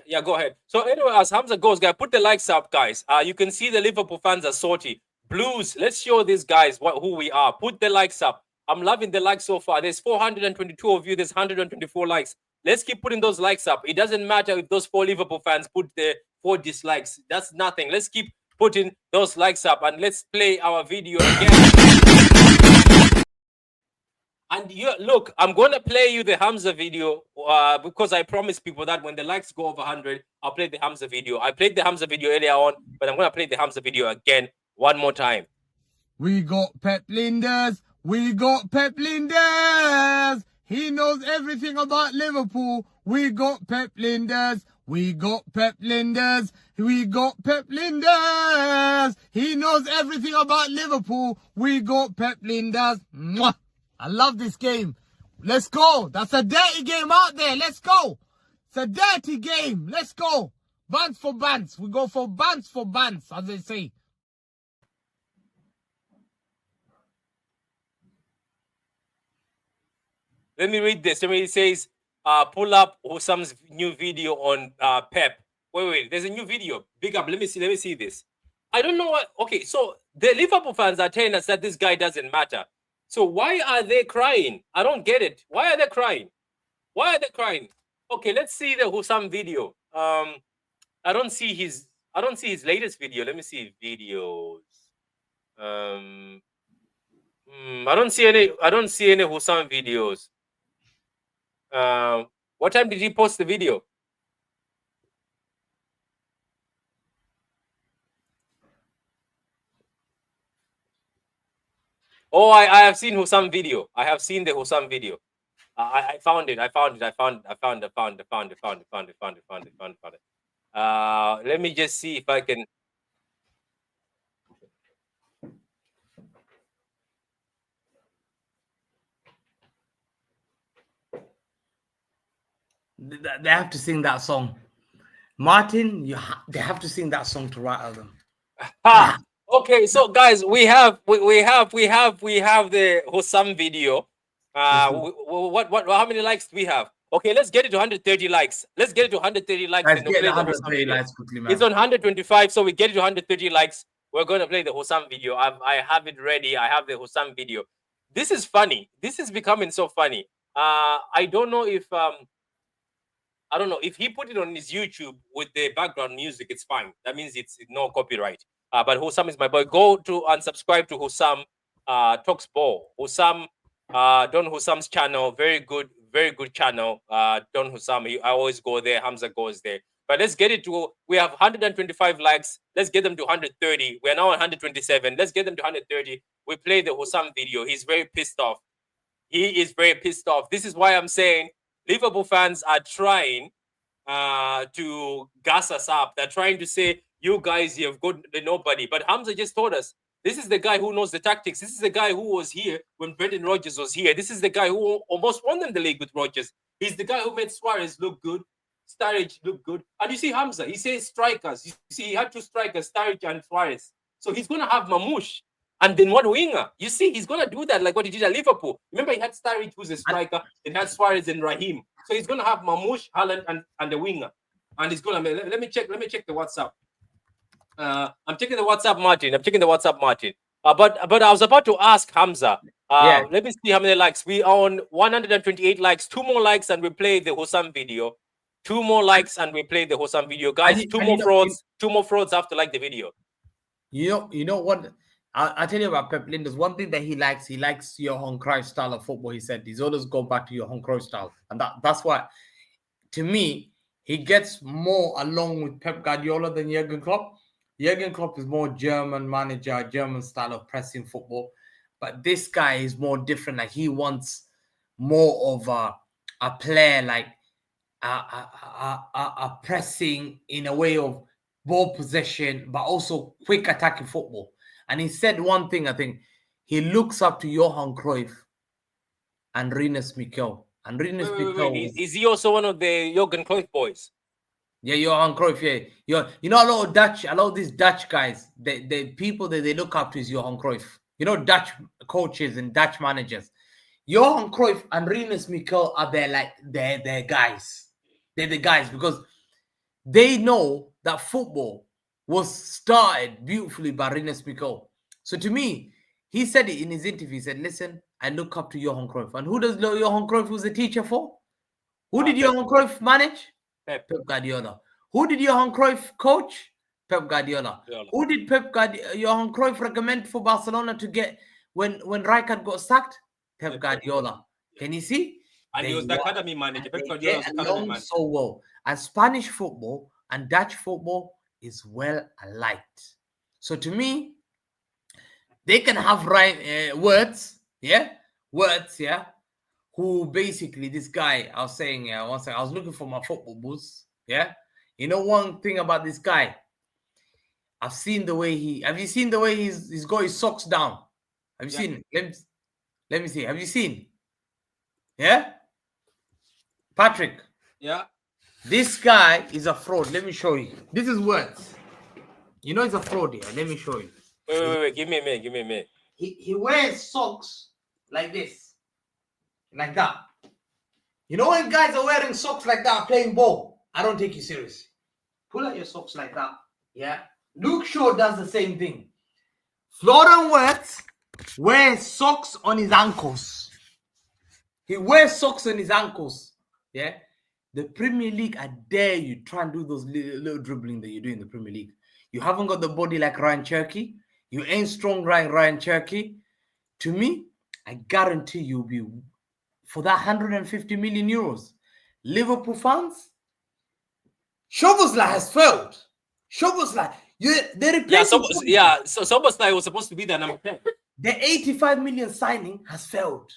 yeah, go ahead. So anyway, as Hamza goes, guys, put the likes up, guys. You can see the Liverpool fans are salty. Blues, let's show these guys who we are. Put the likes up. I'm loving the likes so far. There's 422 of you. There's 124 likes. Let's keep putting those likes up. It doesn't matter if those 4 Liverpool fans put the 4 dislikes. That's nothing. Let's keep putting those likes up and let's play our video again. And look, I'm going to play you the Hamza video because I promised people that when the likes go over 100, I'll play the Hamza video. I played the Hamza video earlier on, but I'm going to play the Hamza video again one more time. We got Pep Lijnders. We got Pep Lijnders. He knows everything about Liverpool. We got Pep Lijnders. We got Pep Lijnders. We got Pep Lijnders. He knows everything about Liverpool. We got Pep Lijnders. Mwah. I love this game. Let's go. That's a dirty game out there. Let's go. It's a dirty game. Let's go. Bands for bands. We go for bands, as they say. Let me read this. It says, pull up Husam's new video on Pep. Wait. There's a new video. Big up. Let me see this. I don't know what. Okay, so the Liverpool fans are telling us that this guy doesn't matter. So why are they crying? I don't get it. Why are they crying? Okay, let's see the Husam video. I don't see his latest video. Let me see videos. I don't see any Husam videos. What time did he post the video? Oh, I have seen Husam video. I have seen the Husam video. I found it. Let me just see if I can. They have to sing that song. Martin, they have to sing that song to write them. Ha! Okay, so guys, we have the Hussam video. What how many likes do we have? Okay, let's get it to 130 likes. Let's get it to 130 likes. Guys, And we'll get play the the Hussam 130 video. likes quickly, man. It's on 125, so we get it to 130 likes. We're going to play the Hussam video. I have it ready. I have the Hussam video. This is funny. This is becoming so funny. I don't know if if he put it on his YouTube with the background music, it's fine. That means it's no copyright. But Hussam is my boy. Go to and subscribe to Hussam Talks Ball. Hussam, Don Hussam's channel. Very good channel. Don Hussam. I always go there. Hamza goes there. But let's get it to. We have 125 likes. Let's get them to 130. We are now on 127. Let's get them to 130. We play the Hussam video. He's very pissed off. He is very pissed off. This is why I'm saying Liverpool fans are trying to gas us up. They're trying to say, you guys, you've got nobody. But Hamza just told us, this is the guy who knows the tactics. This is the guy who was here when Brendan Rodgers was here. This is the guy who almost won them the league with Rodgers. He's the guy who made Suarez look good, Sturridge look good. And you see Hamza, he says strikers. You see, he had two strikers, Sturridge and Suarez. So he's going to have Mamouche. And then one winger. You see, he's going to do that like what he did at Liverpool. Remember, he had Sturridge, who's a striker. Then had Suarez and Raheem. So he's going to have Mamouche, Haaland, and the winger. And he's going to... Let me check the WhatsApp. I'm checking the WhatsApp, Martin. But I was about to ask Hamza. Let me see how many likes. We are on 128 likes. 2 more likes and we play the Hussam video. 2 more likes and we play the Hussam video. Guys, 2 more frauds have to like the video. You know what? I'll tell you about Pep Lijnders. One thing that he likes Johan Cruyff style of football. He said he's always gone back to Johan Cruyff style. And that's why, to me, he gets more along with Pep Guardiola than Jurgen Klopp. Jurgen Klopp is more German manager, German style of pressing football. But this guy is more different. Like, he wants more of a player, like a pressing in a way of ball possession, but also quick attacking football. And he said one thing, I think, he looks up to Johan Cruyff and Rinus Mikel. And Rinus Mikel... Is he also one of the Jurgen Cruyff boys? Yeah, Johan Cruyff, yeah. You know, a lot of these Dutch guys, the people that they look up to is Johan Cruyff. You know, Dutch coaches and Dutch managers. Johan Cruyff and Rinus Mikel are they're guys. They're the guys because they know that football was started beautifully by Rinus Mikel. So to me, he said it in his interview. He said, listen, I look up to Johan Cruyff. And who does Johan Cruyff was the teacher for? Who did Johan Cruyff manage? Pep Guardiola. Who did Johan Cruyff coach? Pep Guardiola. Who did Johan Cruyff recommend for Barcelona to get when Rijkaard got sacked? Pep Guardiola. Can you see? And he was the academy manager. Pep Guardiola was the academy manager. So well. And Spanish football and Dutch football is well alike. So to me, they can have words, who basically, this guy, I was saying, once I was looking for my football boots, you know one thing about this guy, I've seen the way have you seen the way he's got his socks down? Have you seen it? Let me see. Have you seen? Yeah? Patrick? Yeah. This guy is a fraud. Let me show you. This is words. You know he's a fraud here. Let me show you. Wait. Give me a minute. He wears socks like this. Like that. You know when guys are wearing socks like that playing ball? I don't take you seriously. Pull out your socks like that. Yeah. Luke Shaw does the same thing. Florian Wirtz wears socks on his ankles. He wears socks on his ankles. Yeah. The Premier League, I dare you try and do those little dribbling that you do in the Premier League. You haven't got the body like Ryan Cherky. You ain't strong like Ryan Cherky. To me, I guarantee you'll be for that 150 million euros. Liverpool fans, Szoboszlai has failed. Szoboszlai, they replaced so Szoboszlai was supposed to be the number 10. The 85 million signing has failed.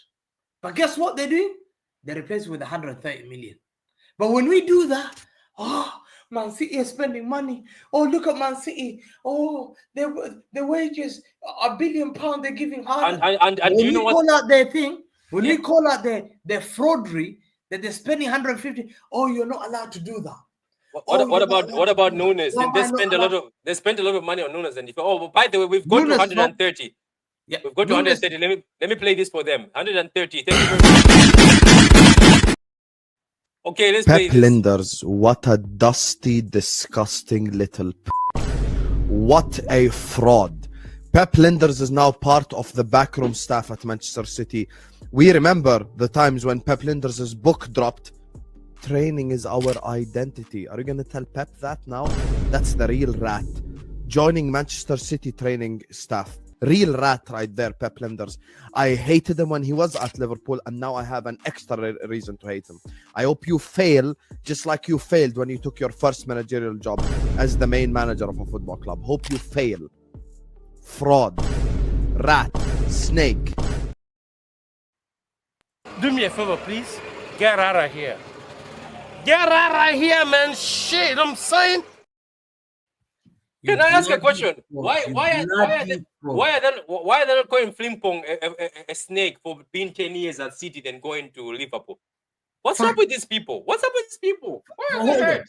But guess what they're doing? They replace it with 130 million. But when we do that, Man City is spending money. Oh, look at Man City. Oh, the wages, £1 billion they're giving hard. And do you know what? Call out their thing, when we call out their fraudery, that they're spending 150. Oh, you're not allowed to do that. What about Nunes? Why am I not They spent a lot of money on Nunes, and by the way, we've got to Nunes, 130. Yeah, We've got to Nunes- 130. Let me play this for them. 130. Thank you very much. Okay, let's play Pep this. Lijnders, what a dusty, disgusting little what a fraud. Pep Lijnders is now part of the backroom staff at Manchester City. We remember the times when Pep Lijnders' book dropped, training is our identity. Are you going to tell Pep that now? That's the real rat. Joining Manchester City training staff. Real rat right there, Pep Lijnders. I hated him when he was at Liverpool, and now I have an extra reason to hate him. I hope you fail just like you failed when you took your first managerial job as the main manager of a football club. Hope you fail. Fraud. Rat. Snake. Do me a favor, please. Get out of here. Get out of here, man. Shit, I'm saying. Can I ask a question? bloody Why are they not calling Flimpong a snake for being 10 years at City then going to Liverpool? What's up with these people? Why are they hurt?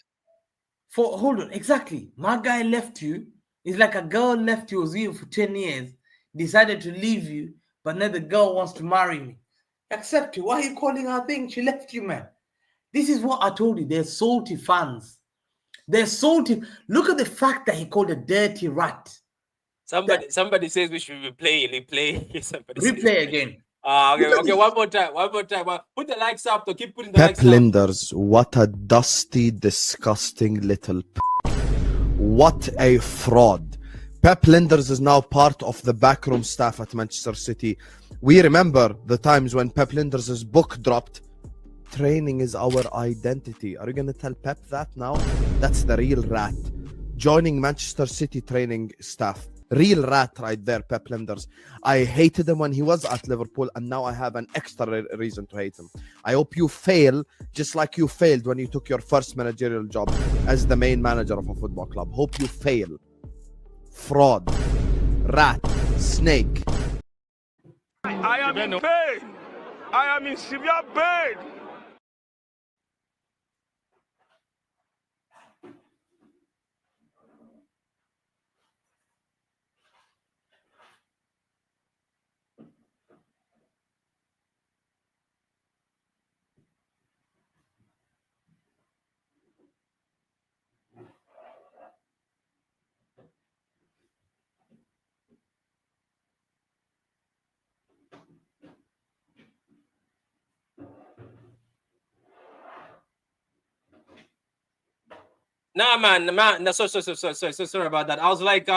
Hold on, exactly. My guy left you. It's like a girl left you, was with you for 10 years, decided to leave you, but now the girl wants to marry me. Accept you. Why are you calling her thing? She left you, man. This is what I told you. They're salty fans. They're salty. Look at the fact that he called a dirty rat. Somebody says we should replay. Replay again. Okay, one more time. Put the likes up to keep putting the likes Pep up. Lijnders, what a dusty, disgusting little what a fraud. Pep Lijnders is now part of the backroom staff at Manchester City. We remember the times when Pep Lijnders' book dropped, training is our identity. Are you going to tell Pep that now? That's the real rat. Joining Manchester City training staff. Real rat right there, Pep Lijnders. I hated him when he was at Liverpool, and now I have an extra reason to hate him. I hope you fail just like you failed when you took your first managerial job as the main manager of a football club. Hope you fail. Fraud. Rat. Snake. I am in pain. I am in severe pain. Nah, man. No, sorry about that. I was like,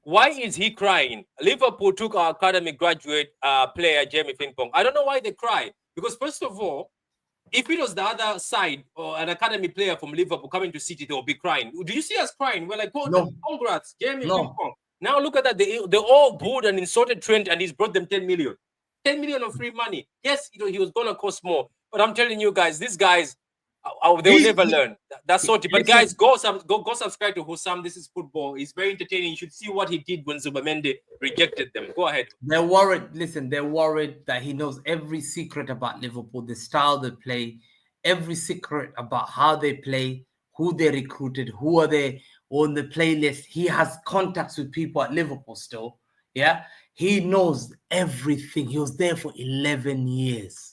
why is he crying? Liverpool took our academy graduate player, Jamie Frimpong. I don't know why they cry. Because first of all, if it was the other side or an academy player from Liverpool coming to City, they'll be crying. Do you see us crying? We're like, oh, No. congrats, Jamie No. Frimpong. Now look at that. They all booed and insulted Trent, and he's brought them 10 million. 10 million of free money. Yes, he was going to cost more. But I'm telling you guys, these guys, they'll never learn. That's salty. But guys, go subscribe to Hussam. This is football. It's very entertaining. You should see what he did when Zubamende rejected them. Go ahead. They're worried. Listen, they're worried that he knows every secret about Liverpool, the style they play, every secret about how they play, who they recruited, who are they on the playlist. He has contacts with people at Liverpool still. Yeah, he knows everything. He was there for 11 years.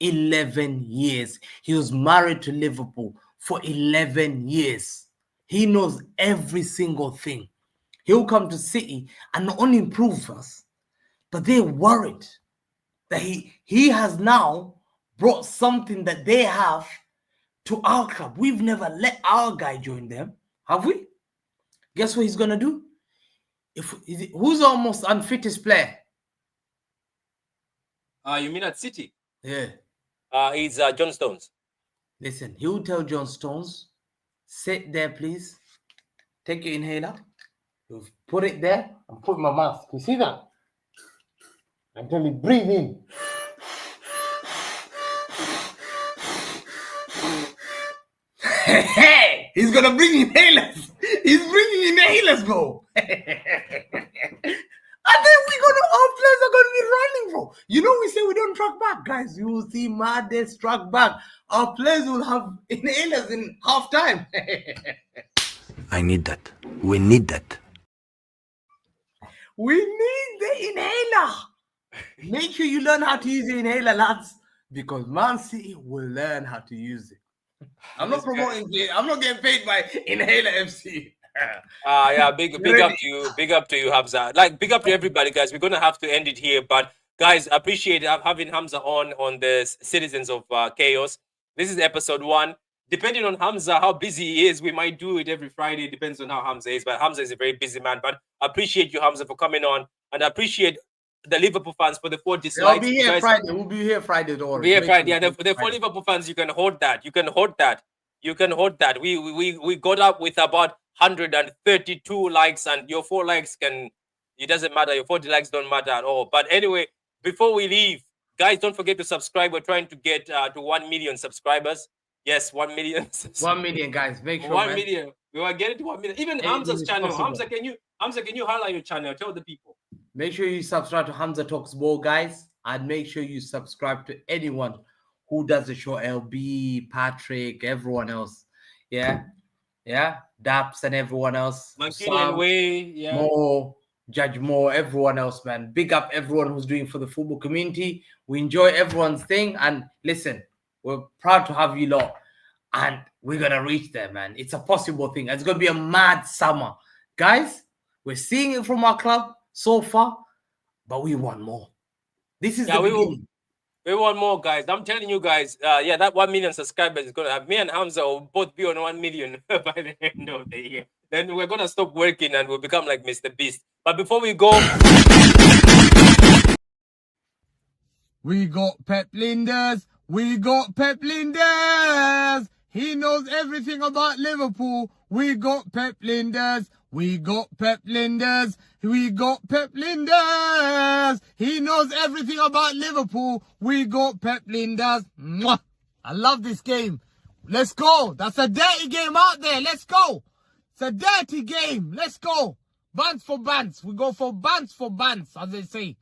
11 years. He was married to Liverpool for 11 years. He knows every single thing. He'll come to City and not only improve us, but they're worried that he has now brought something that they have to our club. We've never let our guy join them, have we? Guess what he's gonna do? Who's our most unfittest player? You mean at City? Yeah. It's John Stones. Listen, he will tell John Stones, sit there, please. Take your inhaler. You'll put it there and put my mask. You see that? And tell me, breathe in. Hey, he's gonna bring inhalers. He's bringing inhalers, bro. I And then our players are gonna be running, bro. You know, we say we don't track back, guys. You will see madness track back. Our players will have inhalers in half time. I need that. We need that. We need the inhaler. Make sure you learn how to use the inhaler, lads, because Man City will learn how to use it. I'm not promoting it. I'm not getting paid by Inhaler FC. Yeah, big up to you, Hamza. Like, big up to everybody, guys. We're gonna have to end it here, but guys, appreciate having Hamza on the Citizens of Chaos. This is episode 1. Depending on Hamza, how busy he is, we might do it every Friday. It depends on how Hamza is, but Hamza is a very busy man. But appreciate you, Hamza, for coming on, and appreciate the Liverpool fans for the 4 dislikes. I'll be here Friday. We'll be here Friday. Don't worry. We'll be here Friday. Yeah, the 4 Liverpool fans, you can hold that. You can hold that. We got up with about 132 likes, and your 4 likes it doesn't matter. Your 40 likes don't matter at all. But anyway, before we leave, guys, don't forget to subscribe. We're trying to get to 1 million subscribers. Yes, 1 million. 1 million, guys. Make sure 1 million. We want to get it to 1 million. Even Hamza's channel. Hamza, can you highlight your channel? Tell the people. Make sure you subscribe to Hamza Talks Ball, guys, and make sure you subscribe to anyone who does the show. LB, Patrick, everyone else. Yeah, Daps and everyone else. Sam, Way, Mo, Judge Mo, everyone else, man. Big up everyone who's doing for the football community. We enjoy everyone's thing, and listen, we're proud to have you lot, and we're gonna reach there, man. It's a possible thing. It's gonna be a mad summer, guys. We're seeing it from our club so far, but we want more. This is the beginning. We want more, guys. I'm telling you guys, that 1 million subscribers is gonna have me and Hamza will both be on 1 million by the end of the year. Then we're gonna stop working and we'll become like Mr. Beast. But before we go, we got Pep Lijnders. We got Pep Lijnders. He knows everything about Liverpool. We got Pep Lijnders. We got Pep Lijnders. We got Pep Lijnders. He knows everything about Liverpool. We got Pep Lijnders. Mwah. I love this game. Let's go. That's a dirty game out there. Let's go. It's a dirty game. Let's go. Bands for bands. We go for bands, as they say.